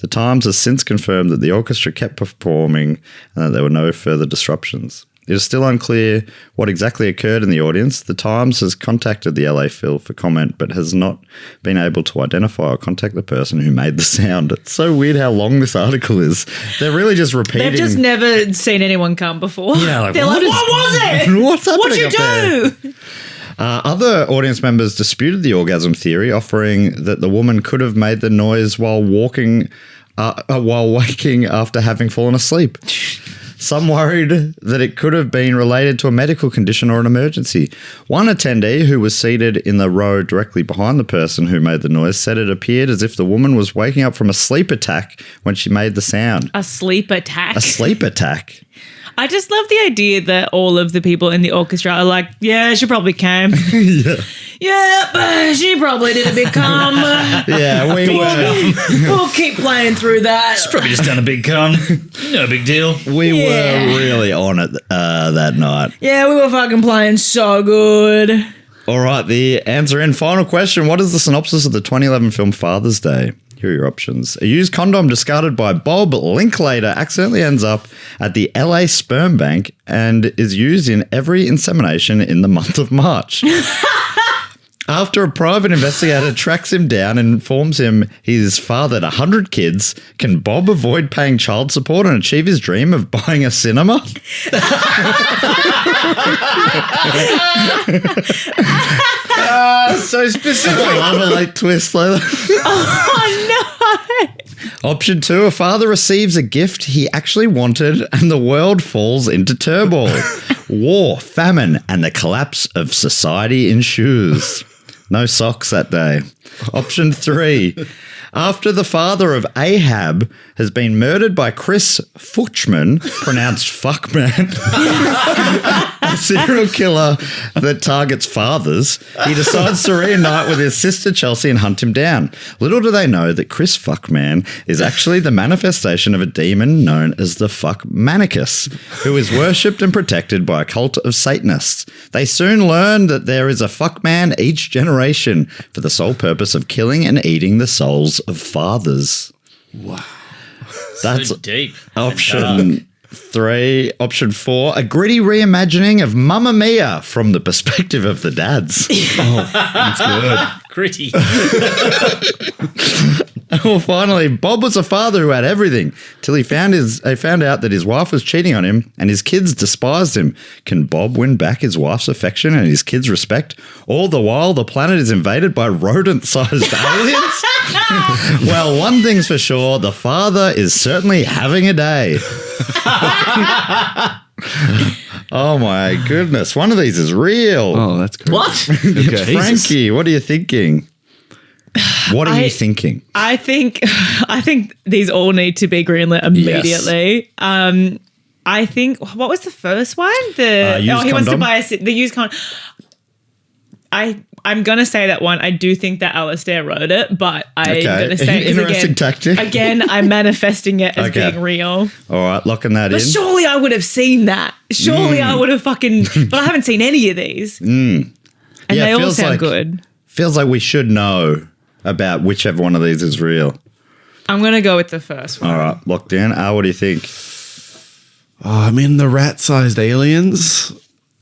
The Times has since confirmed that the orchestra kept performing and that there were no further disruptions. It is still unclear what exactly occurred in the audience. The Times has contacted the LA Phil for comment, but has not been able to identify or contact the person who made the sound. It's so weird how long this article is. They're really just repeating. They've just never seen anyone come before. Yeah, like, they're like, what was it? What's happening What'd you up there? do? Other audience members disputed the orgasm theory, offering that the woman could have made the noise while waking after having fallen asleep. Some worried that it could have been related to a medical condition or an emergency. One attendee, who was seated in the row directly behind the person who made the noise, said it appeared as if the woman was waking up from a sleep attack when she made the sound. A sleep attack? A sleep attack? I just love the idea that all of the people in the orchestra are like, yeah, she probably came. Yeah, but she probably did a bit cum. Yeah, We'll keep playing through that. She's probably just done a big cum. No big deal. We were really on it that night. Yeah, we were fucking playing so good. All right, the answer in. Final question. What is the synopsis of the 2011 film Father's Day? Here are your options. A used condom discarded by Bob Linklater accidentally ends up at the LA sperm bank and is used in every insemination in the month of March. After a private investigator tracks him down and informs him he's fathered 100 kids, can Bob avoid paying child support and achieve his dream of buying a cinema? So specific. I love a late twist like that. Oh, no. Option 2, a father receives a gift he actually wanted and the world falls into turmoil. War, famine, and the collapse of society ensues. No socks that day. Option 3. After the father of Ahab has been murdered by Chris Futchman, pronounced Fuckman, a serial killer that targets fathers, he decides to reunite with his sister Chelsea and hunt him down. Little do they know that Chris Fuckman is actually the manifestation of a demon known as the Fuckmanicus, who is worshipped and protected by a cult of Satanists. They soon learn that there is a Fuckman each generation for the sole purpose of killing and eating the souls of fathers. Wow. That's So deep. option 3. Option 4, a gritty reimagining of Mamma Mia from the perspective of the dads. That's good. Gritty. Well, finally, Bob was a father who had everything till he found out that his wife was cheating on him and his kids despised him. Can Bob win back his wife's affection and his kids' respect? All the while, the planet is invaded by rodent-sized aliens? Well, one thing's for sure, the father is certainly having a day. Oh my goodness, one of these is real. Oh, that's great. What? Okay. Frankie, what are you thinking? What are you thinking? I think these all need to be greenlit immediately. I think, what was the first one? The used he wants to condom? buy the used condom. I'm going to say that one. I do think that Alasdair wrote it, but I'm Okay. going to say it 'cause Interesting tactic. Again, I'm manifesting it as Okay. being real. All right, locking that But in. surely I would have seen that. Surely I would have fucking... But I haven't seen any of these. And Yeah, they all feels sound like- good. Feels like we should know about whichever one of these is real. I'm going to go with the first one. All right, locked in. What do you think? I mean, the rat-sized aliens.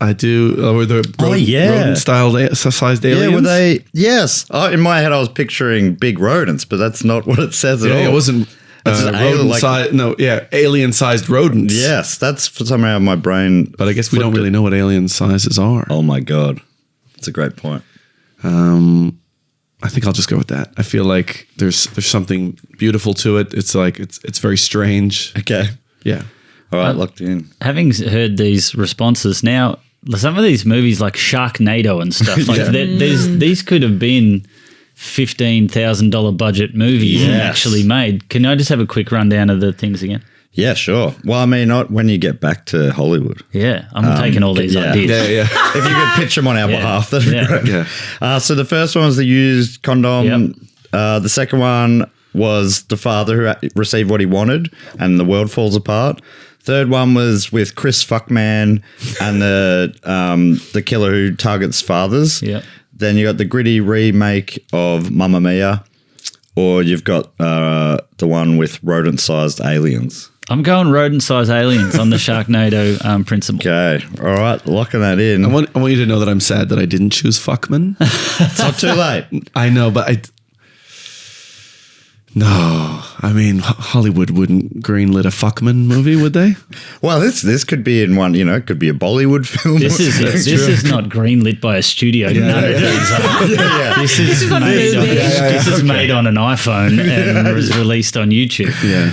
I do. Or the rodent-sized aliens. Yeah, were they? Yes. Oh, in my head, I was picturing big rodents, but that's not what it says at all. Yeah, it wasn't It's an alien, rodent-sized. No, yeah, alien-sized rodents. Yes, that's for somehow my brain. But I guess we don't really know what alien sizes are. Oh my god, that's a great point. I think I'll just go with that. I feel like there's something beautiful to it. It's like it's very strange. Okay. Yeah. All right, locked in. Having heard these responses now, some of these movies like Sharknado and stuff, like these could have been $15,000 budget movies and actually made. Can I just have a quick rundown of the things again? Yeah, sure. Well, I mean, not when you get back to Hollywood. Yeah, I'm taking all these yeah. ideas. Yeah. If you could pitch them on our behalf, that'd be great. Yeah. So the first one was the used condom. Yep. The second one was the father who received what he wanted and the world falls apart. Third one was with Chris Fuckman and the killer who targets fathers. Yep. Then you got the gritty remake of Mamma Mia, or you've got the one with rodent-sized aliens. I'm going rodent-sized aliens on the Sharknado principle. Okay, all right, locking that in. I want you to know that I'm sad that I didn't choose Fuckman. It's not too late. I know, but no. I mean, Hollywood wouldn't greenlit a Fuckman movie, would they? Well, this could be in one. It could be a Bollywood film. This is not greenlit by a studio. None of these are. This is on a made on, movie. this is made on an iPhone and was released on YouTube. Yeah.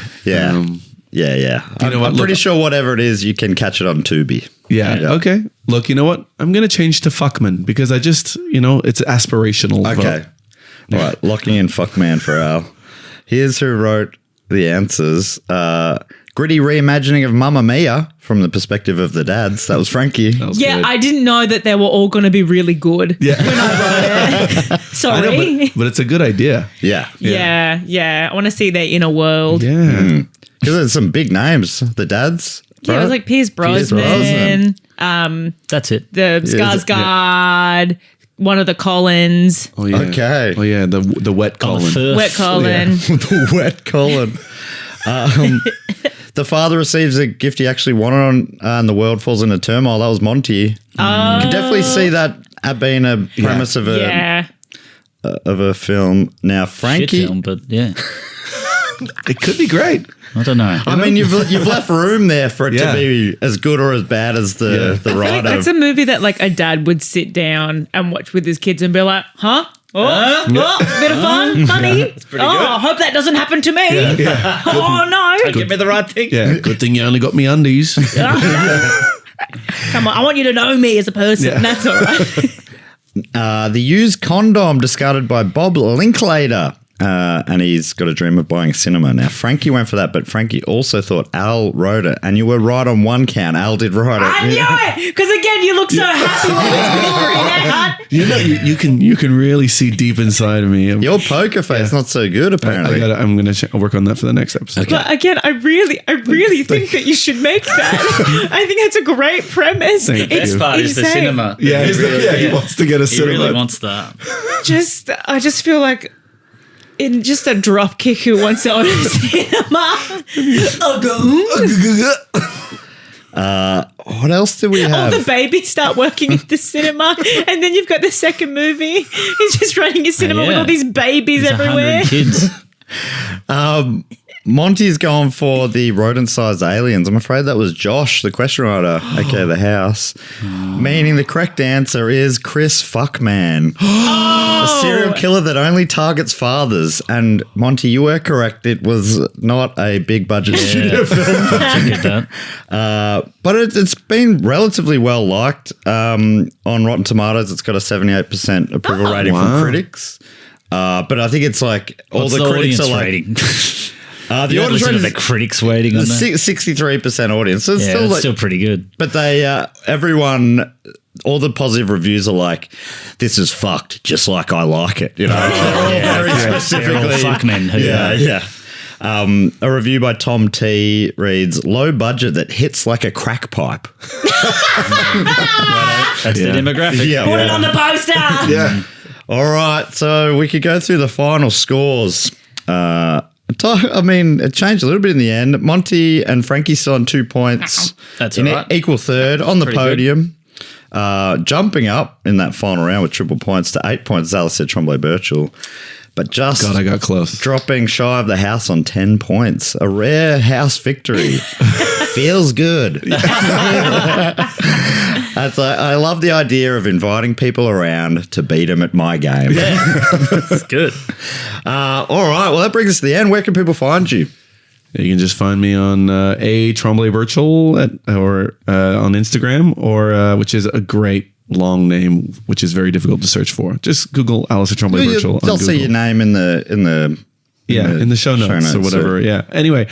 Yeah. Yeah. You know what? I'm pretty Look- sure whatever it is, you can catch it on Tubi. Yeah. Okay. Look, you know what? I'm going to change to Fuckman because I just, it's aspirational. Okay. vote. All right. Locking in Fuckman for Al. Here's who wrote the answers. Gritty reimagining of Mamma Mia from the perspective of the dads. That was Frankie. That was Yeah, good. I didn't know that they were all going to be really good Yeah. when I wrote it. I Sorry. know, but it's a good idea. Yeah. Yeah. I want to see their inner world. Yeah. Because there's some big names. The dads. Yeah, it right? was like Pierce Brosnan, That's it. the Skarsgård, one of the Collins, Oh yeah. Okay. Oh yeah. The wet On Colin. the first. Wet Colin. The wet Colin. The father receives a gift he actually wanted and the world falls into turmoil. That was Monty. You can definitely see that being a premise of Yeah. a film. Now, Shit Frankie, film, but yeah, It could be great. I don't know. I mean, you've left room there for it Yeah. to be as good or as bad as the I feel like writer. that's a movie that like a dad would sit down and watch with his kids and be like, huh? Oh, bit of fun, funny. I hope that doesn't happen to me. Oh no! Give me the right thing. Yeah. Good thing you only got me undies. Come on, I want you to know me as a person. Yeah. That's all right. The used condom discarded by Bob Linklater. And he's got a dream of buying a cinema. Now, Frankie went for that, but Frankie also thought Al wrote it. And you were right on one count. Al did write it. I knew it because again, you look so happy with this picture. You can really see deep inside of me. Your poker face not so good, apparently. I'm gonna work on that for the next episode. But again, I really think that you should make that. I think that's a great premise. Thank It's you. Part is the insane. cinema. Yeah, he wants to get a He cinema. really wants that. I just feel like in just a drop kick who wants to own a cinema. What else do we All have? the babies start working at the cinema, and then you've got the second movie. He's just running a cinema with yeah. all these babies There's everywhere. 100 kids. Monty's gone for the rodent-sized aliens. I'm afraid that was Josh, the question writer, aka the house. Meaning the correct answer is Chris Fuckman. A serial killer that only targets fathers. And Monty, you were correct. It was not a big budget studio film. Get that. But it's been relatively well liked. On Rotten Tomatoes, it's got a 78% approval rating from critics. But I think it's like all What's the the critics audience are like, rating? The You don't audience listen to rating the critics waiting on that. 63% audience. So it's Yeah, still, it's like, still pretty good. but they, everyone, all the positive reviews are like, "This is fucked, just like I like it." You know, very specifically. They're all fuck men. Yeah. A review by Tom T reads, "Low budget that hits like a crack pipe." That's the demographic. Yeah. Put it on the poster. Yeah. All right, so we could go through the final scores. I mean, it changed a little bit in the end. Monty and Frankie still on 2 points. That's in all right. equal third on the Pretty podium. Jumping up in that final round with triple points to 8 points, Alasdair Tremblay-Birchall. But just God, I got close. dropping shy of the house on 10 points. A rare house victory. Feels good. I love the idea of inviting people around to beat them at my game. It's good. All right. Well, that brings us to the end. Where can people find you? You can just find me on A Tremblay-Birchall or on Instagram, or which is a great long name, which is very difficult to search for. Just Google Alasdair Tremblay-Birchall. They'll see your name in the show notes or whatever. so- Yeah. Anyway,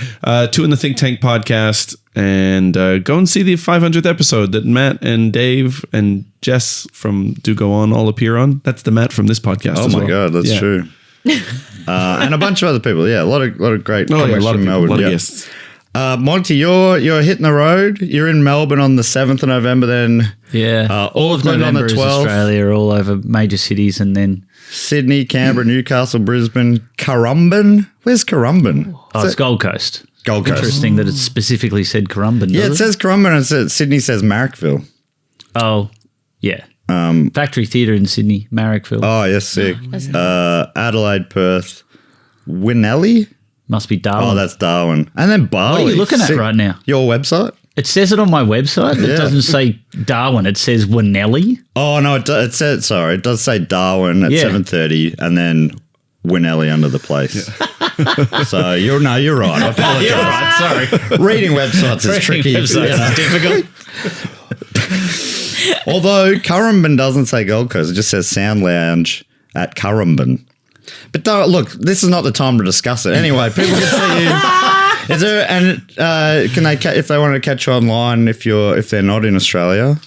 Two in the Think Tank podcast, and go and see the 500th episode that Matt and Dave and Jess from Do Go On all appear on. That's the Matt from this podcast. Oh as my well. God, that's Yeah. true. And a bunch of other people. Yeah, a lot of great. Oh, yeah, a comics lot of from people, Melbourne. a lot of yeah. guests. Monty, you're hitting the road. You're in Melbourne on the 7th of November. Then Yeah. All of Auckland on November the is 12th. Australia, all over major cities, and then Sydney, Canberra, Newcastle, Brisbane, Currumbin. Where's Currumbin? it's Gold Coast. Gold Coast. Interesting that it specifically said Currumbin. Yeah, it does says Currumbin, and Sydney says Marrickville. Oh, yeah. Factory Theatre in Sydney, Marrickville. Oh, yes, sick. Adelaide, Perth, Winnelly. Must be Darwin. Oh, that's Darwin. And then Bali. What are you looking at Sick. right now? Your website? It says it on my website. It Yeah. doesn't say Darwin. It says Winnelly. Oh, no, it does say Darwin at Yeah. 7:30 and then Winnelly under the place. So you're right. I apologize. Sorry. Reading websites is tricky. Websites is difficult. Although Currumbin doesn't say Gold Coast, it just says Sound Lounge at Currumbin. But look, this is not the time to discuss it. Anyway, people can see you. Is there can they if they want to catch you online if they're not in Australia?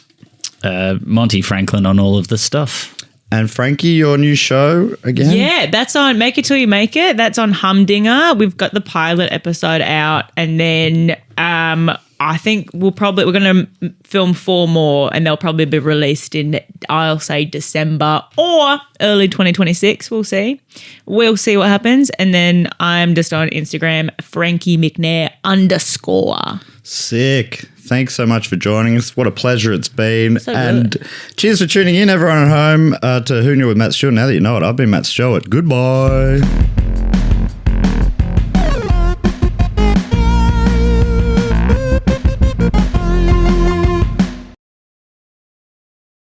Monty Franklin on all of the stuff. And Frankie, your new show again? Yeah, that's on Make It Till You Make It. That's on Humdinger. We've got the pilot episode out, and then I think we're going to film 4 more, and they'll probably be released in, I'll say, December or early 2026. We'll see. We'll see what happens. And then I'm just on Instagram, Frankie McNair _ Sick. Thanks so much for joining us. What a pleasure it's been. So and good. cheers for tuning in, everyone at home, to Who Knew with Matt Stewart. Now that you know it, I've been Matt Stewart. Goodbye.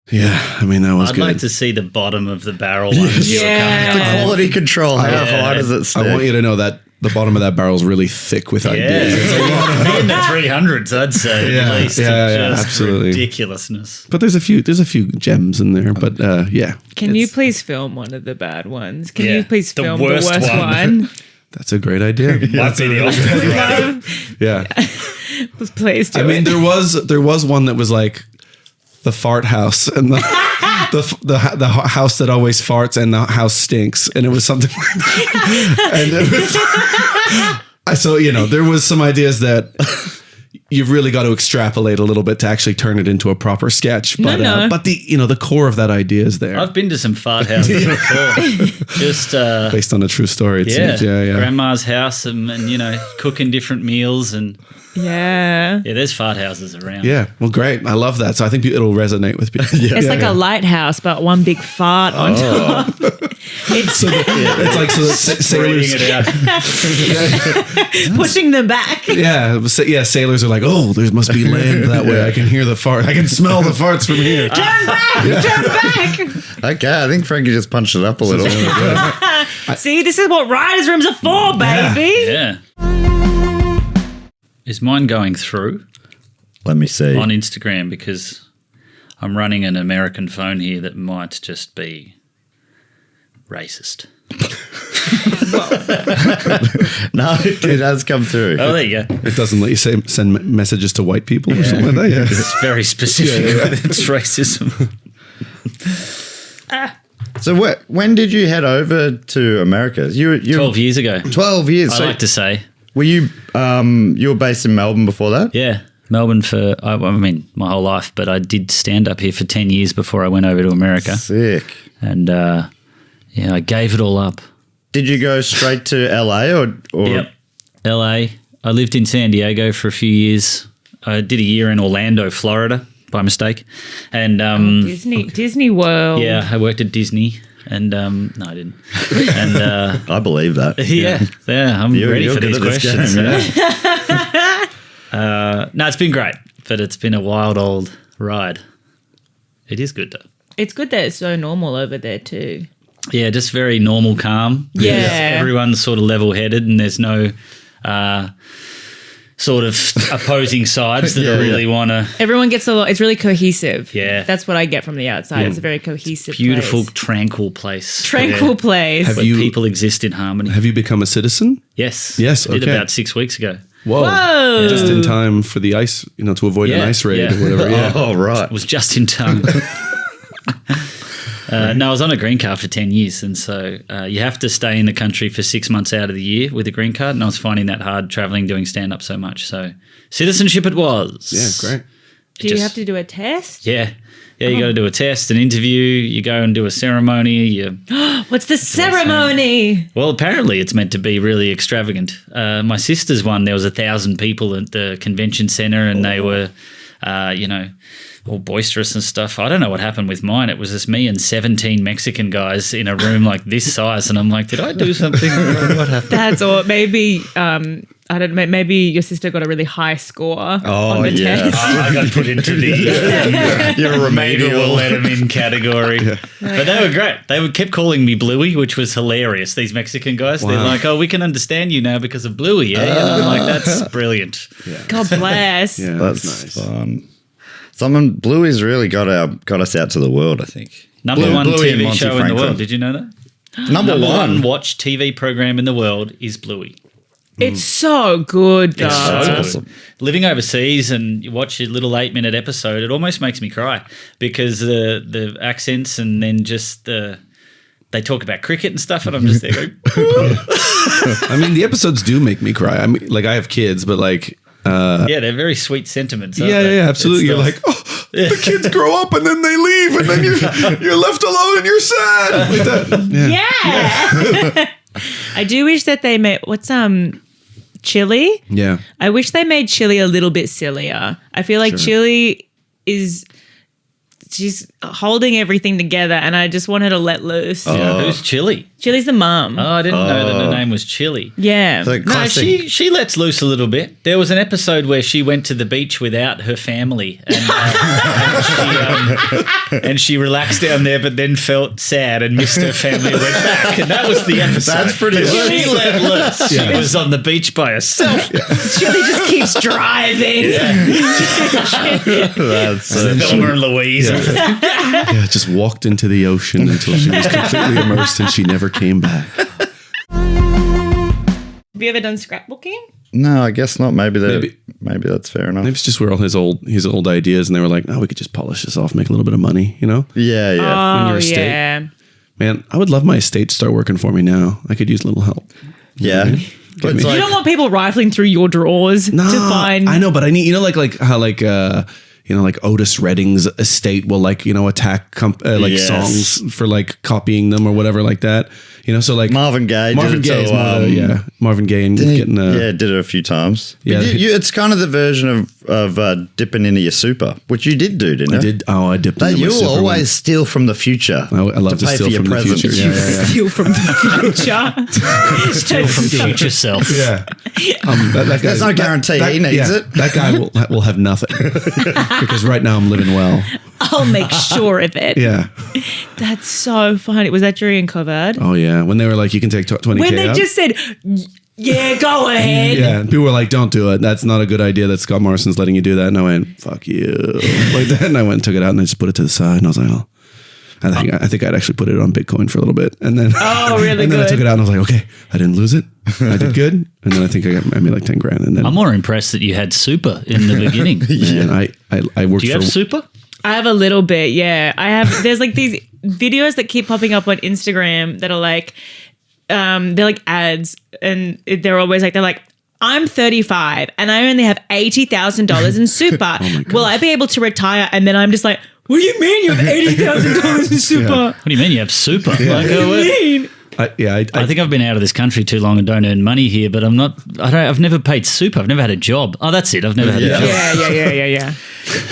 Yeah, I mean, that was I'd good. like to see the bottom of the barrel ones you were Yeah. coming up The quality control. How Yeah. high does it stick? I want you to know that the bottom of that barrel is really thick with Yeah, ideas. it's a lot of in the 300s, I'd say, Yeah, at least. yeah, Just absolutely. ridiculousness. But there's a few gems in there. But yeah, Can you please film one of the bad ones? Can Yeah, you please the film the worst worst one. one? that's a great idea. Might be the ultimate right. Yeah, Please do I mean, it. there was one that was like the fart house and the house that always farts and the house stinks, and it was something like that. And it was, so there was some ideas that you've really got to extrapolate a little bit to actually turn it into a proper sketch. But No. but the core of that idea is there, I've been to some fart houses before. Just, based on a true story. It seems. Yeah. grandma's house and cooking different meals. And Yeah. yeah, there's fart houses around. Yeah, well, great. I love that. So I think it'll resonate with people. It's like a lighthouse, but one big fart on top. It's It's like so that sailors. Breathing it out. pushing them back. Yeah, sailors are like, oh, there must be land that way. I can hear the fart. I can smell the farts from here. Turn back. Okay, I think Frankie just punched it up a little. See, this is what writers' rooms are for, baby. Yeah. Is mine going through Let me see. on Instagram? Because I'm running an American phone here that might just be racist. No, it has come through. Oh, there you go. It doesn't let you send messages to white people or something like that. Yeah. It's very specific with its racism. So when did you head over to America? You 12 years ago. 12 years. I like to say. Were you you were based in Melbourne before that? Yeah. Melbourne for, I mean, my whole life, but I did stand up here for 10 years before I went over to America. Sick. And, yeah, I gave it all up. Did you go straight to LA or? Yep. LA. I lived in San Diego for a few years. I did a year in Orlando, Florida, by mistake. And Disney World. yeah, I worked at Disney. And no, I didn't. And I believe that. yeah, I'm ready you're for good these at this questions. game, Yeah. No, it's been great, but it's been a wild old ride. It is good though. It's good that it's so normal over there too. Yeah, just very normal, calm. Yeah. Everyone's sort of level-headed and there's no sort of opposing sides that really want to... Everyone gets it's really cohesive. Yeah. That's what I get from the outside. It's a very cohesive Beautiful, place. tranquil place. Tranquil place. Where people exist in harmony. Have you become a citizen? Yes. Yes, I did okay. about 6 weeks ago. Whoa. Whoa. Just in time for the ice, to avoid an ice raid or whatever. Yeah. Oh, right. It was just in time. No, I was on a green card for 10 years. And so you have to stay in the country for 6 months out of the year with a green card. And I was finding that hard traveling, doing stand-up so much. So citizenship it was. Yeah, great. Do you have to do a test? Yeah. Yeah, you got to do a test, an interview. You go and do a ceremony. What's the ceremony? Well, apparently it's meant to be really extravagant. My sister's one, there was 1,000 people at the convention center and they were, all boisterous and stuff. I don't know what happened with mine. It was just me and 17 Mexican guys in a room like this size. And I'm like, did I do something? What happened? That's all. Maybe, I don't know, maybe your sister got a really high score on the test. I got put into the You're maybe remedial. we'll let him in category. But they were great. They kept calling me Bluey, which was hilarious. These Mexican guys, they're like, oh, we can understand you now because of Bluey. Yeah? And I'm like, that's brilliant. God bless. Yeah, That's nice. fun. Bluey's really got us out to the world, I think. Number one Bluey and TV Monty show in the Frankin. world. Did you know that? Number one. watched TV program in the world is Bluey. It's so good, though. That's So awesome. good. Living overseas and you watch a little 8-minute episode, it almost makes me cry because the accents and then just they talk about cricket and stuff and I'm just there going, I mean, the episodes do make me cry. I mean, like, I have kids, but like... yeah, they're very sweet sentiments. aren't Yeah, they? absolutely. You're It's like, the kids grow up and then they leave and then you're left alone and you're sad. Like that. Yeah. I do wish that they made, Chili? Yeah. I wish they made Chili a little bit sillier. I feel like Chili she's holding everything together and I just want her to let loose. Yeah, who's Chili? Chili's the mum. Oh, I didn't know that her name was Chili. Yeah. The No, classic. she lets loose a little bit. There was an episode where she went to the beach without her family and she relaxed down there but then felt sad and missed her family and went back. And that was the episode. That's pretty But loose. she let loose. She was on the beach by herself. Chili just keeps driving. That's Thelma and Louise. Yeah, just walked into the ocean until she was completely immersed and she never came back. Have you ever done scrapbooking? No, I guess not. Maybe Maybe. that's fair enough. Maybe it's just where all his old ideas and they were like, no, we could just polish this off, make a little bit of money, Yeah, yeah. Oh, your estate. yeah. Man, I would love my estate to start working for me now. I could use a little help. Yeah. Get But me. it's You like, don't want people rifling through your drawers to find. I know, but I need, like how like Otis Redding's estate will attack Yes. songs for like copying them or whatever like that. So like Marvin Gaye. Marvin did it Gaye is to, one of the, Marvin Gaye and getting did it a few times. Yeah. But it's kind of the version of dipping into your super, which you did do, didn't you? I dipped into my You'll super always one. steal from the future. I love to pay steal for your from the presents. future. Yeah. Steal from the future. Steal from future self. Yeah. That There's no guarantee he needs it. That guy will have nothing because right now I'm living well. I'll make sure of it. Yeah. That's so funny. Was that during COVID? Oh yeah. When they were like, you can take 20K When they out. just said, yeah, go ahead. Yeah, and people were like, "Don't do it. That's not a good idea. That Scott Morrison's letting you do that." And I went, "Fuck you!" Like that, and I went and took it out and I just put it to the side. And I was like, "Oh, I think I'd actually put it on Bitcoin for a little bit, and then really and then I good. took it out and I was like, okay, I didn't lose it. I did good, and then I think I made like 10 grand, and then I'm more impressed that you had super in the beginning. man, I worked. Do you for have super? I have a little bit, yeah. I have. There's like these videos that keep popping up on Instagram that are like, they're like ads, and they're always like, they're like, I'm 35 and I only have $80,000 in super. Will I be able to retire? And then I'm just like, what do you mean you have $80,000 in super? What do you mean you have super? Like, What do you mean? I think I've been out of this country too long and don't earn money here, but I've never paid super. I've never had a job. Oh, that's it. I've never had a job. Yeah.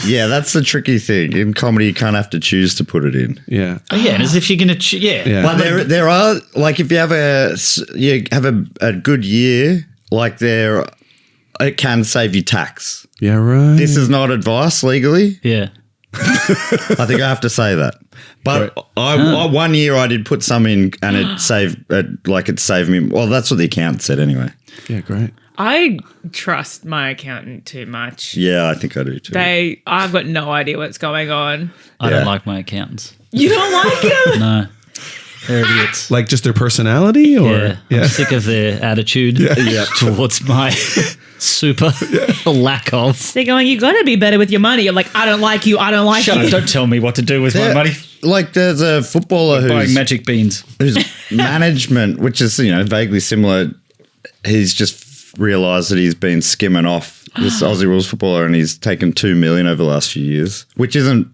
Yeah, that's the tricky thing. In comedy, you can't have to choose to put it in. Yeah. Oh, yeah, and as if you're going to, Yeah. But there are, like, if you have a good year, like it can save you tax. Yeah, right. This is not advice legally. Yeah. I think I have to say that. But I 1 year I did put some in, and it saved me. Well, that's what the accountant said anyway. Yeah, great. I trust my accountant too much. Yeah, I think I do too. I've got no idea what's going on. I Yeah. don't like my accountants. You don't like him? No. They're idiots. Like just their personality, or Yeah. I'm sick of their attitude towards my super lack of. They're going, you got to be better with your money. You're like, I don't like you. I don't like Shut you. up, don't tell me what to do with my money. Like there's a footballer Buying who's magic beans. management, which is vaguely similar. He's just realised that he's been skimming off this Aussie rules footballer, and he's taken $2 million over the last few years, which isn't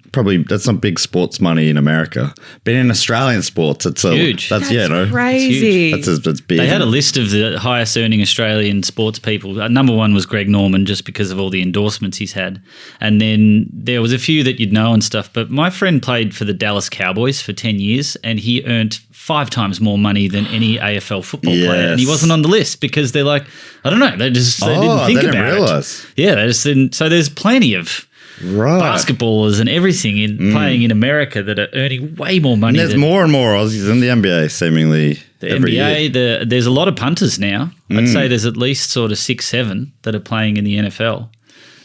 that's not big sports money in America, but in Australian sports, it's huge. That's crazy. That's big. They had a list of the highest earning Australian sports people. Number one was Greg Norman, just because of all the endorsements he's had. And then there was a few that you'd know and stuff. But my friend played for the Dallas Cowboys for 10 years, and he earned 5 times more money than any AFL football player. And he wasn't on the list because they're like, I don't know, they didn't think about realise. it. Yeah, they just didn't. So there's plenty of basketballers and everything playing in America that are earning way more money. And there's more and more Aussies in the NBA, seemingly. The every NBA, year. there's a lot of punters now. I'd say there's at least sort of 6, 7 that are playing in the NFL.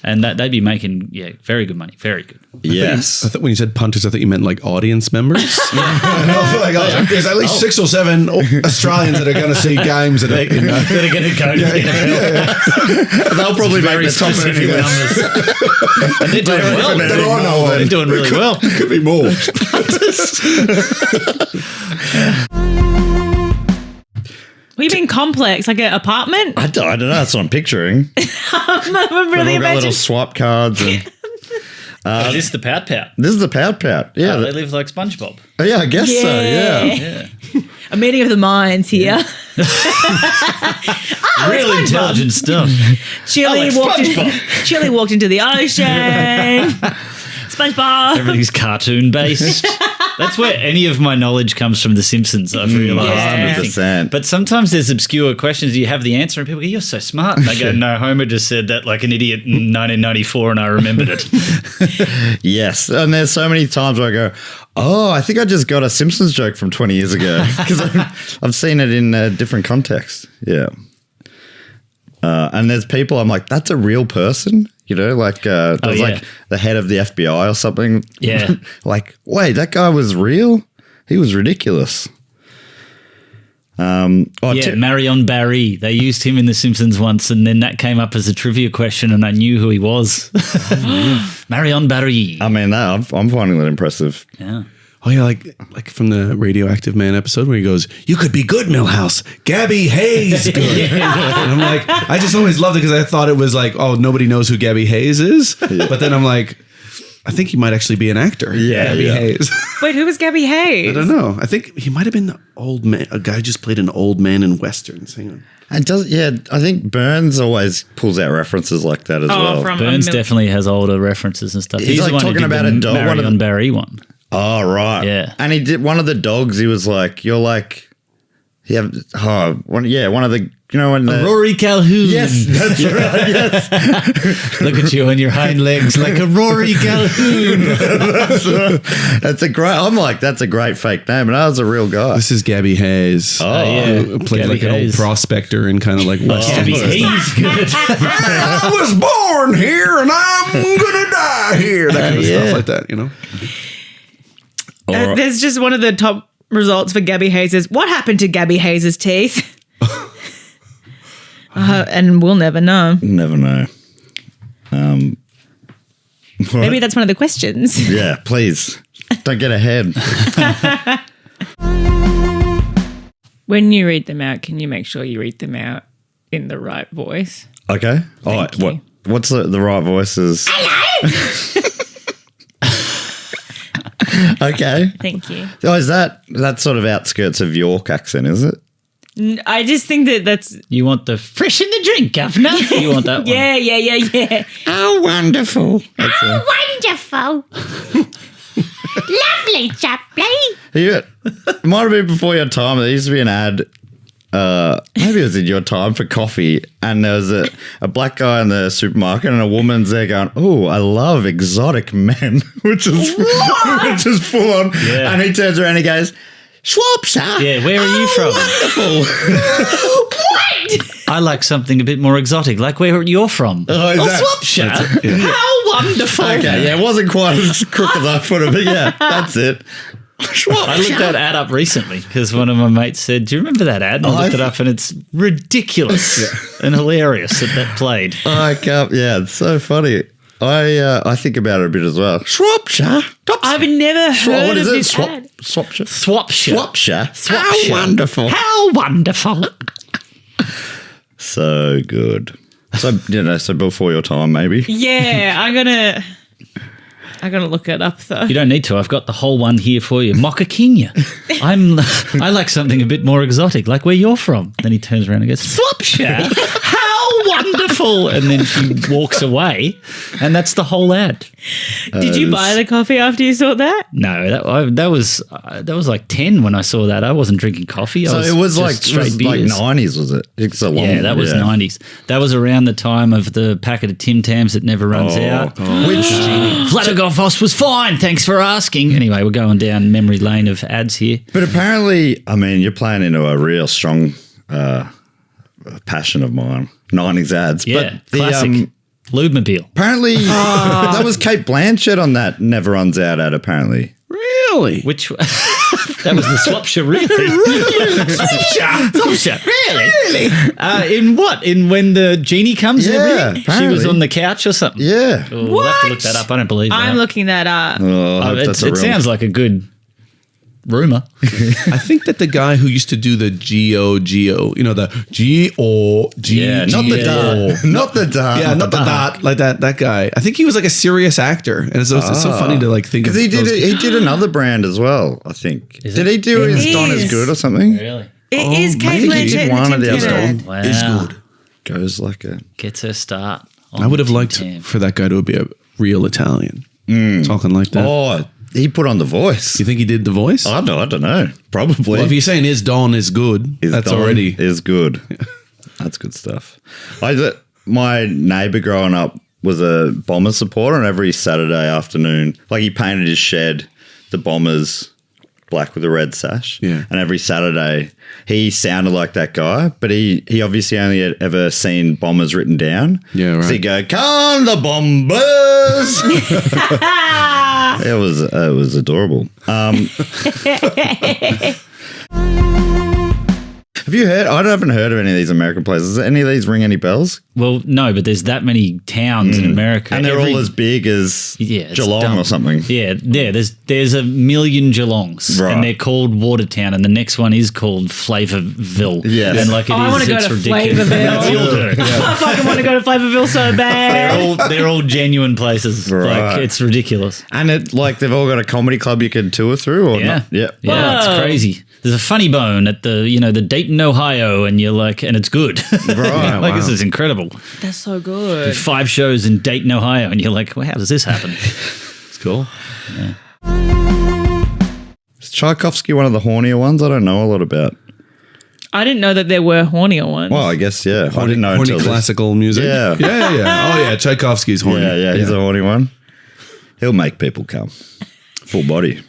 And they'd be making, very good money. Very good. Yes. I thought when you said punters, I thought you meant like audience members. There's at least 6 or 7 Australians that are going to see games that are That are going to go to the NFL. They'll probably make Very the top specific anyway. numbers. And they're doing well. They're doing really well. Could be more. What do you mean complex? Like an apartment? I don't know. That's what I'm picturing. I'm They've really all got little imagining. swipe cards. And Is this the Pout Pout? this is the Pout Pout. Yeah. They live like SpongeBob. Yeah, I guess so. Yeah. Yeah. A meeting of the minds here. Really intelligent stuff. Chili walked into the ocean. SpongeBob. Everything's cartoon based. That's where any of my knowledge comes from The Simpsons, I've realised. Yeah. 100%. But sometimes there's obscure questions, you have the answer, and people go, you're so smart. And they go, no, Homer just said that like an idiot in 1994, and I remembered it. Yes. And there's so many times where I go, oh, I think I just got a Simpsons joke from 20 years ago. Because I've seen it in a different context. Yeah. And there's people I'm like, that's a real person? Like like the head of the FBI or something. Yeah. Like, wait, that guy was real? He was ridiculous. Marion Barry. They used him in The Simpsons once, and then that came up as a trivia question, and I knew who he was. Marion Barry. I mean, I'm finding that impressive. Yeah. Oh yeah, like from the Radioactive Man episode where he goes, "You could be good, Millhouse. Gabby Hayes good." And I'm like, I just always loved it because I thought it was like, oh, nobody knows who Gabby Hayes is. But then I'm like, I think he might actually be an actor. Gabby Hayes. Wait, who was Gabby Hayes? I don't know. I think he might have been the old man. A guy who just played an old man in westerns. Hang on. And I think Burns always pulls out references like that as well. Burns definitely has older references and stuff. He's like the one talking who did about the a dog. Marion Barry one. Oh, right. Yeah. And he did one of the dogs. He was like, you're like, one of the, when the Rory Calhoun. Yes, that's right. Yes. Look at you on your hind legs like a Rory Calhoun. That's a great. I'm like, that's a great fake name, and that was a real guy. This is Gabby Hayes. Oh, yeah. Who played Gabby like an old Hayes. prospector in kind of like westerns. Gabby Hayes, good. I was born here and I'm gonna die here. That kind of stuff like that, There's just one of the top results for Gabby Hayes. What happened to Gabby Hayes' teeth? And we'll never know. Never know. Maybe that's one of the questions. Yeah, please. Don't get ahead. When you read them out, can you make sure you read them out in the right voice? Okay. All right. What's the right voices? Hello. Okay. Thank you. Oh, is that sort of outskirts of York accent, is it? I just think that's... You want the fresh in the drink, governor? You want that one? Yeah. How wonderful. Wonderful. Lovely, Chapley. It might have been before your time. There used to be an ad. Maybe it was in your time for coffee, and there was a black guy in the supermarket, and a woman's there going, "Oh, I love exotic men," which is full on. Yeah. And he turns around and he goes, "Schwabsha." Yeah, where are you from? Wonderful. What? I like something a bit more exotic, like where you're from. Oh, is that- Swapshire. How wonderful. Okay, yeah, it wasn't quite as crook as I put it, but yeah, that's it. I looked that ad up recently because one of my mates said, "Do you remember that ad?" And I looked it up, and it's ridiculous and hilarious that played. I can't. Yeah, it's so funny. I think about it a bit as well. Swapshire. I've never heard What is of it? this ad. Swapshire. Swapshire. Swapshire. How wonderful. How wonderful. So good. So before your time, maybe. Yeah, I'm gonna look it up though. You don't need to. I've got the whole one here for you. Mochakinya. I like something a bit more exotic, like where you're from. Then he turns around and goes, "Swapshire. How wonderful!" And then she walks away, and that's the whole ad. Did you buy the coffee after you saw that? No, that was like 10 when I saw that. I wasn't drinking coffee. So it was like straight beers. 90s, was it? It's a long, Yeah, that was 90s. That was around the time of the packet of Tim Tams that never runs out. Which Vladigoffos was fine. Thanks for asking. Anyway, we're going down memory lane of ads here. But apparently, I mean, you're playing into a real strong passion of mine. 90s ads. Yeah, but classic. Lubemobile. Apparently, that was Kate Blanchett on that Never Runs Out ad, apparently. Really? Which that was the Swapshire, really? Swapshire, really? In what? In when the genie comes and Yeah, everything? She was apparently. on the couch or something? Yeah. Oh, we'll have to look that up. I don't believe that. I'm looking that up. Oh, I hope It that's a real- sounds like a good rumor. I think that the guy who used to do the G-O, you know, the G-O-G. Yeah, not the dart. Not the dart. Yeah, not the dot, like that guy. I think he was like a serious actor, and it's so funny to like think Because of he did another brand as well, I think. Is Did it? he do It his Don is. Is Good or something? Really? It is Kate maybe he Blanchett did in one the of the Tim other Tams ad. Wow. is good. Goes like a... Gets her start. on I would have Tim liked Tam. for that guy to be a real Italian, talking like that. Oh, he put on The Voice. You think he did the voice? I don't know. Probably. Well, if you're saying his Don is good, His that's Don already. is good. That's good stuff. My neighbour growing up was a Bombers supporter, and every Saturday afternoon, like he painted his shed, the Bombers black with a red sash. Yeah. And every Saturday he sounded like that guy, but he obviously only had ever seen Bombers written down. Yeah, right. So he'd go, "Come the Bombers!" It was adorable. Have you heard? I haven't heard of any of these American places. Does any of these ring any bells? Well, no, but there's that many towns in America. And they're all as big as it's Geelong dumb. or something. Yeah. There's a million Geelongs, Right. and they're called Watertown, and the next one is called Flavorville. Yes. and like it I is, want to go it's to ridiculous. Flavorville. You'll do. I fucking want to go to Flavorville so bad. They're all genuine places. Right. Like it's ridiculous. And they've all got a comedy club you can tour through or Yeah. not? Yeah. Yeah, Whoa. it's crazy. There's a Funny Bone at the Dayton, Ohio, and you're like, and it's good. Right, Like this wow. is incredible. That's so good. 5 shows in Dayton, Ohio, and you're like, well, how does this happen? It's cool. Is Tchaikovsky one of the hornier ones? I don't know a lot about. I didn't know that there were hornier ones. Well, I guess, yeah. I didn't know horny until this. classical music. Yeah. yeah. Oh yeah, Tchaikovsky's horny. Yeah, he's a horny one. He'll make people come. Full body.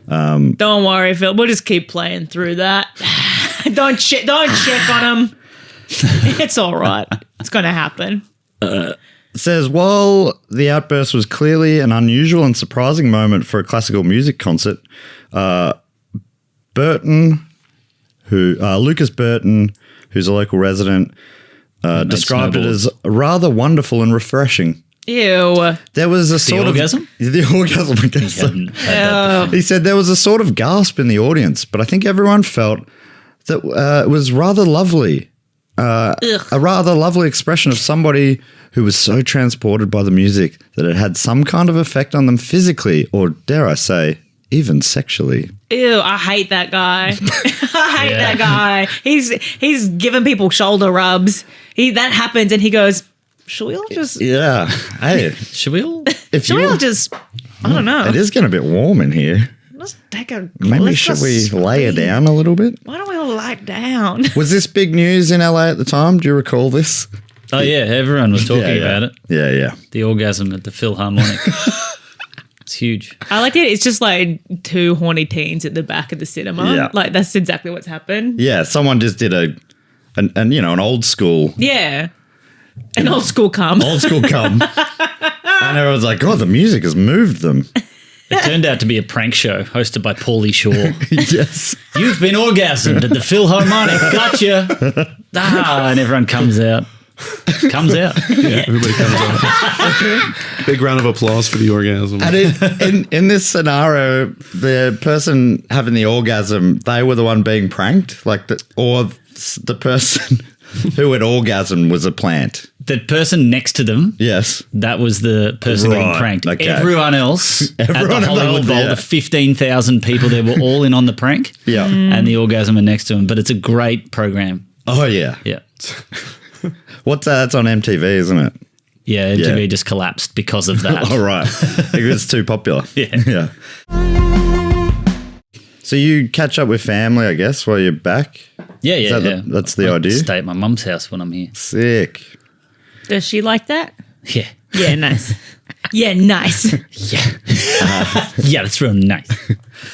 Don't worry, Phil. We'll just keep playing through that. Don't check on him. It's all right. It's going to happen. says, while the outburst was clearly an unusual and surprising moment for a classical music concert, Lucas Burton, who's a local resident, described it as rather wonderful and refreshing. Ew. There was a sort orgasm? of the orgasm. I guess so. He said there was a sort of gasp in the audience, but I think everyone felt that it was rather lovely. A rather lovely expression of somebody who was so transported by the music that it had some kind of effect on them physically, or dare I say, even sexually. Ew, I hate that guy. I hate that guy. He's giving people shoulder rubs. That happens and he goes, should we all just... Yeah. Hey. Should we all? I don't know. It is getting a bit warm in here. Let's take a... Maybe should we lay it down a little bit? Why don't we all lie down? Was this big news in LA at the time? Do you recall this? Oh, yeah. Everyone was talking about it. Yeah. The orgasm at the Philharmonic. It's huge. I like it. It's just like two horny teens at the back of the cinema. Yeah. Like that's exactly what's happened. Yeah, someone just did an old school. Yeah. An old school cum. Old school cum. And everyone's like, God, the music has moved them. It turned out to be a prank show hosted by Paulie Shaw. Yes. You've been orgasmed at the Philharmonic. Gotcha. And everyone comes out. Yeah, everybody comes out. Big round of applause for the orgasm. And in this scenario, the person having the orgasm, they were the one being pranked, or the person who had orgasmed was a plant. The person next to them, Yes. that was the person being Right, pranked. okay. Everyone else Everyone at the Hollywood Bowl, yeah. the 15,000 people there were all in on the prank. Yeah. And the orgasm are next to him. But it's a great program. Oh, yeah. Yeah. What's that? That's on MTV, isn't it? Yeah, MTV Yeah. just collapsed because of that. All right. It's too popular. Yeah. So you catch up with family, I guess, while you're back? Yeah. That's the I idea? stay at my mum's house when I'm here. Sick. Does she like that? Yeah. Yeah, nice. Yeah, nice. Yeah, that's real nice.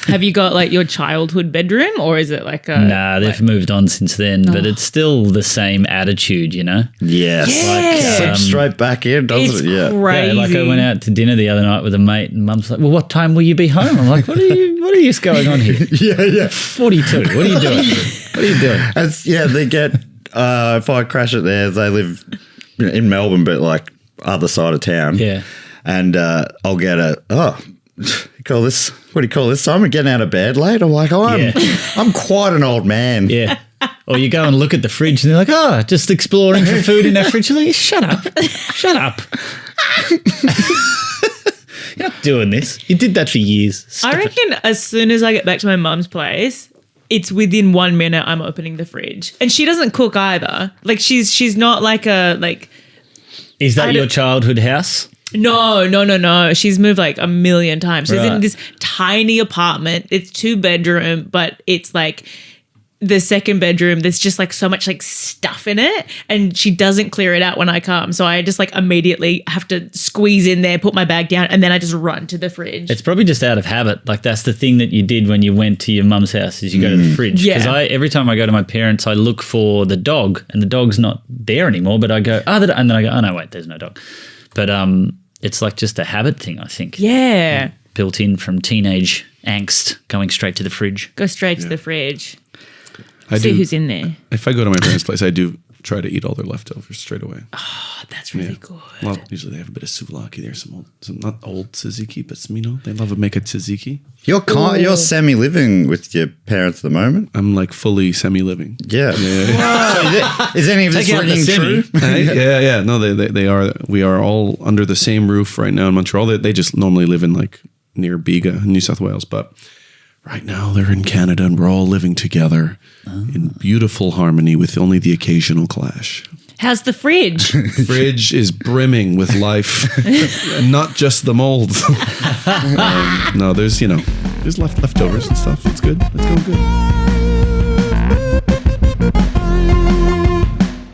Have you got like your childhood bedroom or is it like a... Nah, they've moved on since then, but it's still the same attitude, you know? Yes. Yeah. Slips straight back in, doesn't It's it? Yeah. crazy. Yeah, like I went out to dinner the other night with a mate and mum's like, well, what time will you be home? I'm like, what are you going on here? Yeah. 42. What are you doing? What are you doing? They get, if I crash at theirs, they live in Melbourne, but like other side of town. Yeah. And I'll get what do you call this time? I'm getting out of bed late. I'm like, I'm quite an old man. Yeah. Or you go and look at the fridge and they're like, just exploring for food in our fridge. You're like, shut up. You're not doing this. You did that for years. Stop I it. reckon as soon as I get back to my mum's place, it's within 1 minute I'm opening the fridge. And she doesn't cook either. Like she's not like a like... Is that I your don't- childhood house? No. She's moved like a million times. She's Right. in this tiny apartment. It's 2-bedroom, but it's like the second bedroom. There's just like so much like stuff in it, and she doesn't clear it out when I come. So I just like immediately have to squeeze in there, put my bag down, and then I just run to the fridge. It's probably just out of habit. Like that's the thing that you did when you went to your mum's house is you go to the fridge. Yeah. Because every time I go to my parents, I look for the dog and the dog's not there anymore. But I go, and then I go, oh no, wait, there's no dog. But it's like just a habit thing, I think. Yeah. Built in from teenage angst, going straight to the fridge. Go straight to the fridge. I See do. who's in there. If I go to my parents' place, I do try to eat all their leftovers straight away. Oh, that's really good. Well, usually they have a bit of souvlaki. There's some not old tzatziki, but they love to make a tzatziki. You're semi-living with your parents at the moment. I'm like fully semi-living. Yeah. So is any of this Take out the ringing semi. true? Yeah. No, they are. We are all under the same roof right now in Montreal. They just normally live in like near Bega, New South Wales, but right now they're in Canada and we're all living together in beautiful harmony with only the occasional clash. How's the fridge? Fridge is brimming with life, not just the mold. No, there's leftovers and stuff. It's good. It's going good.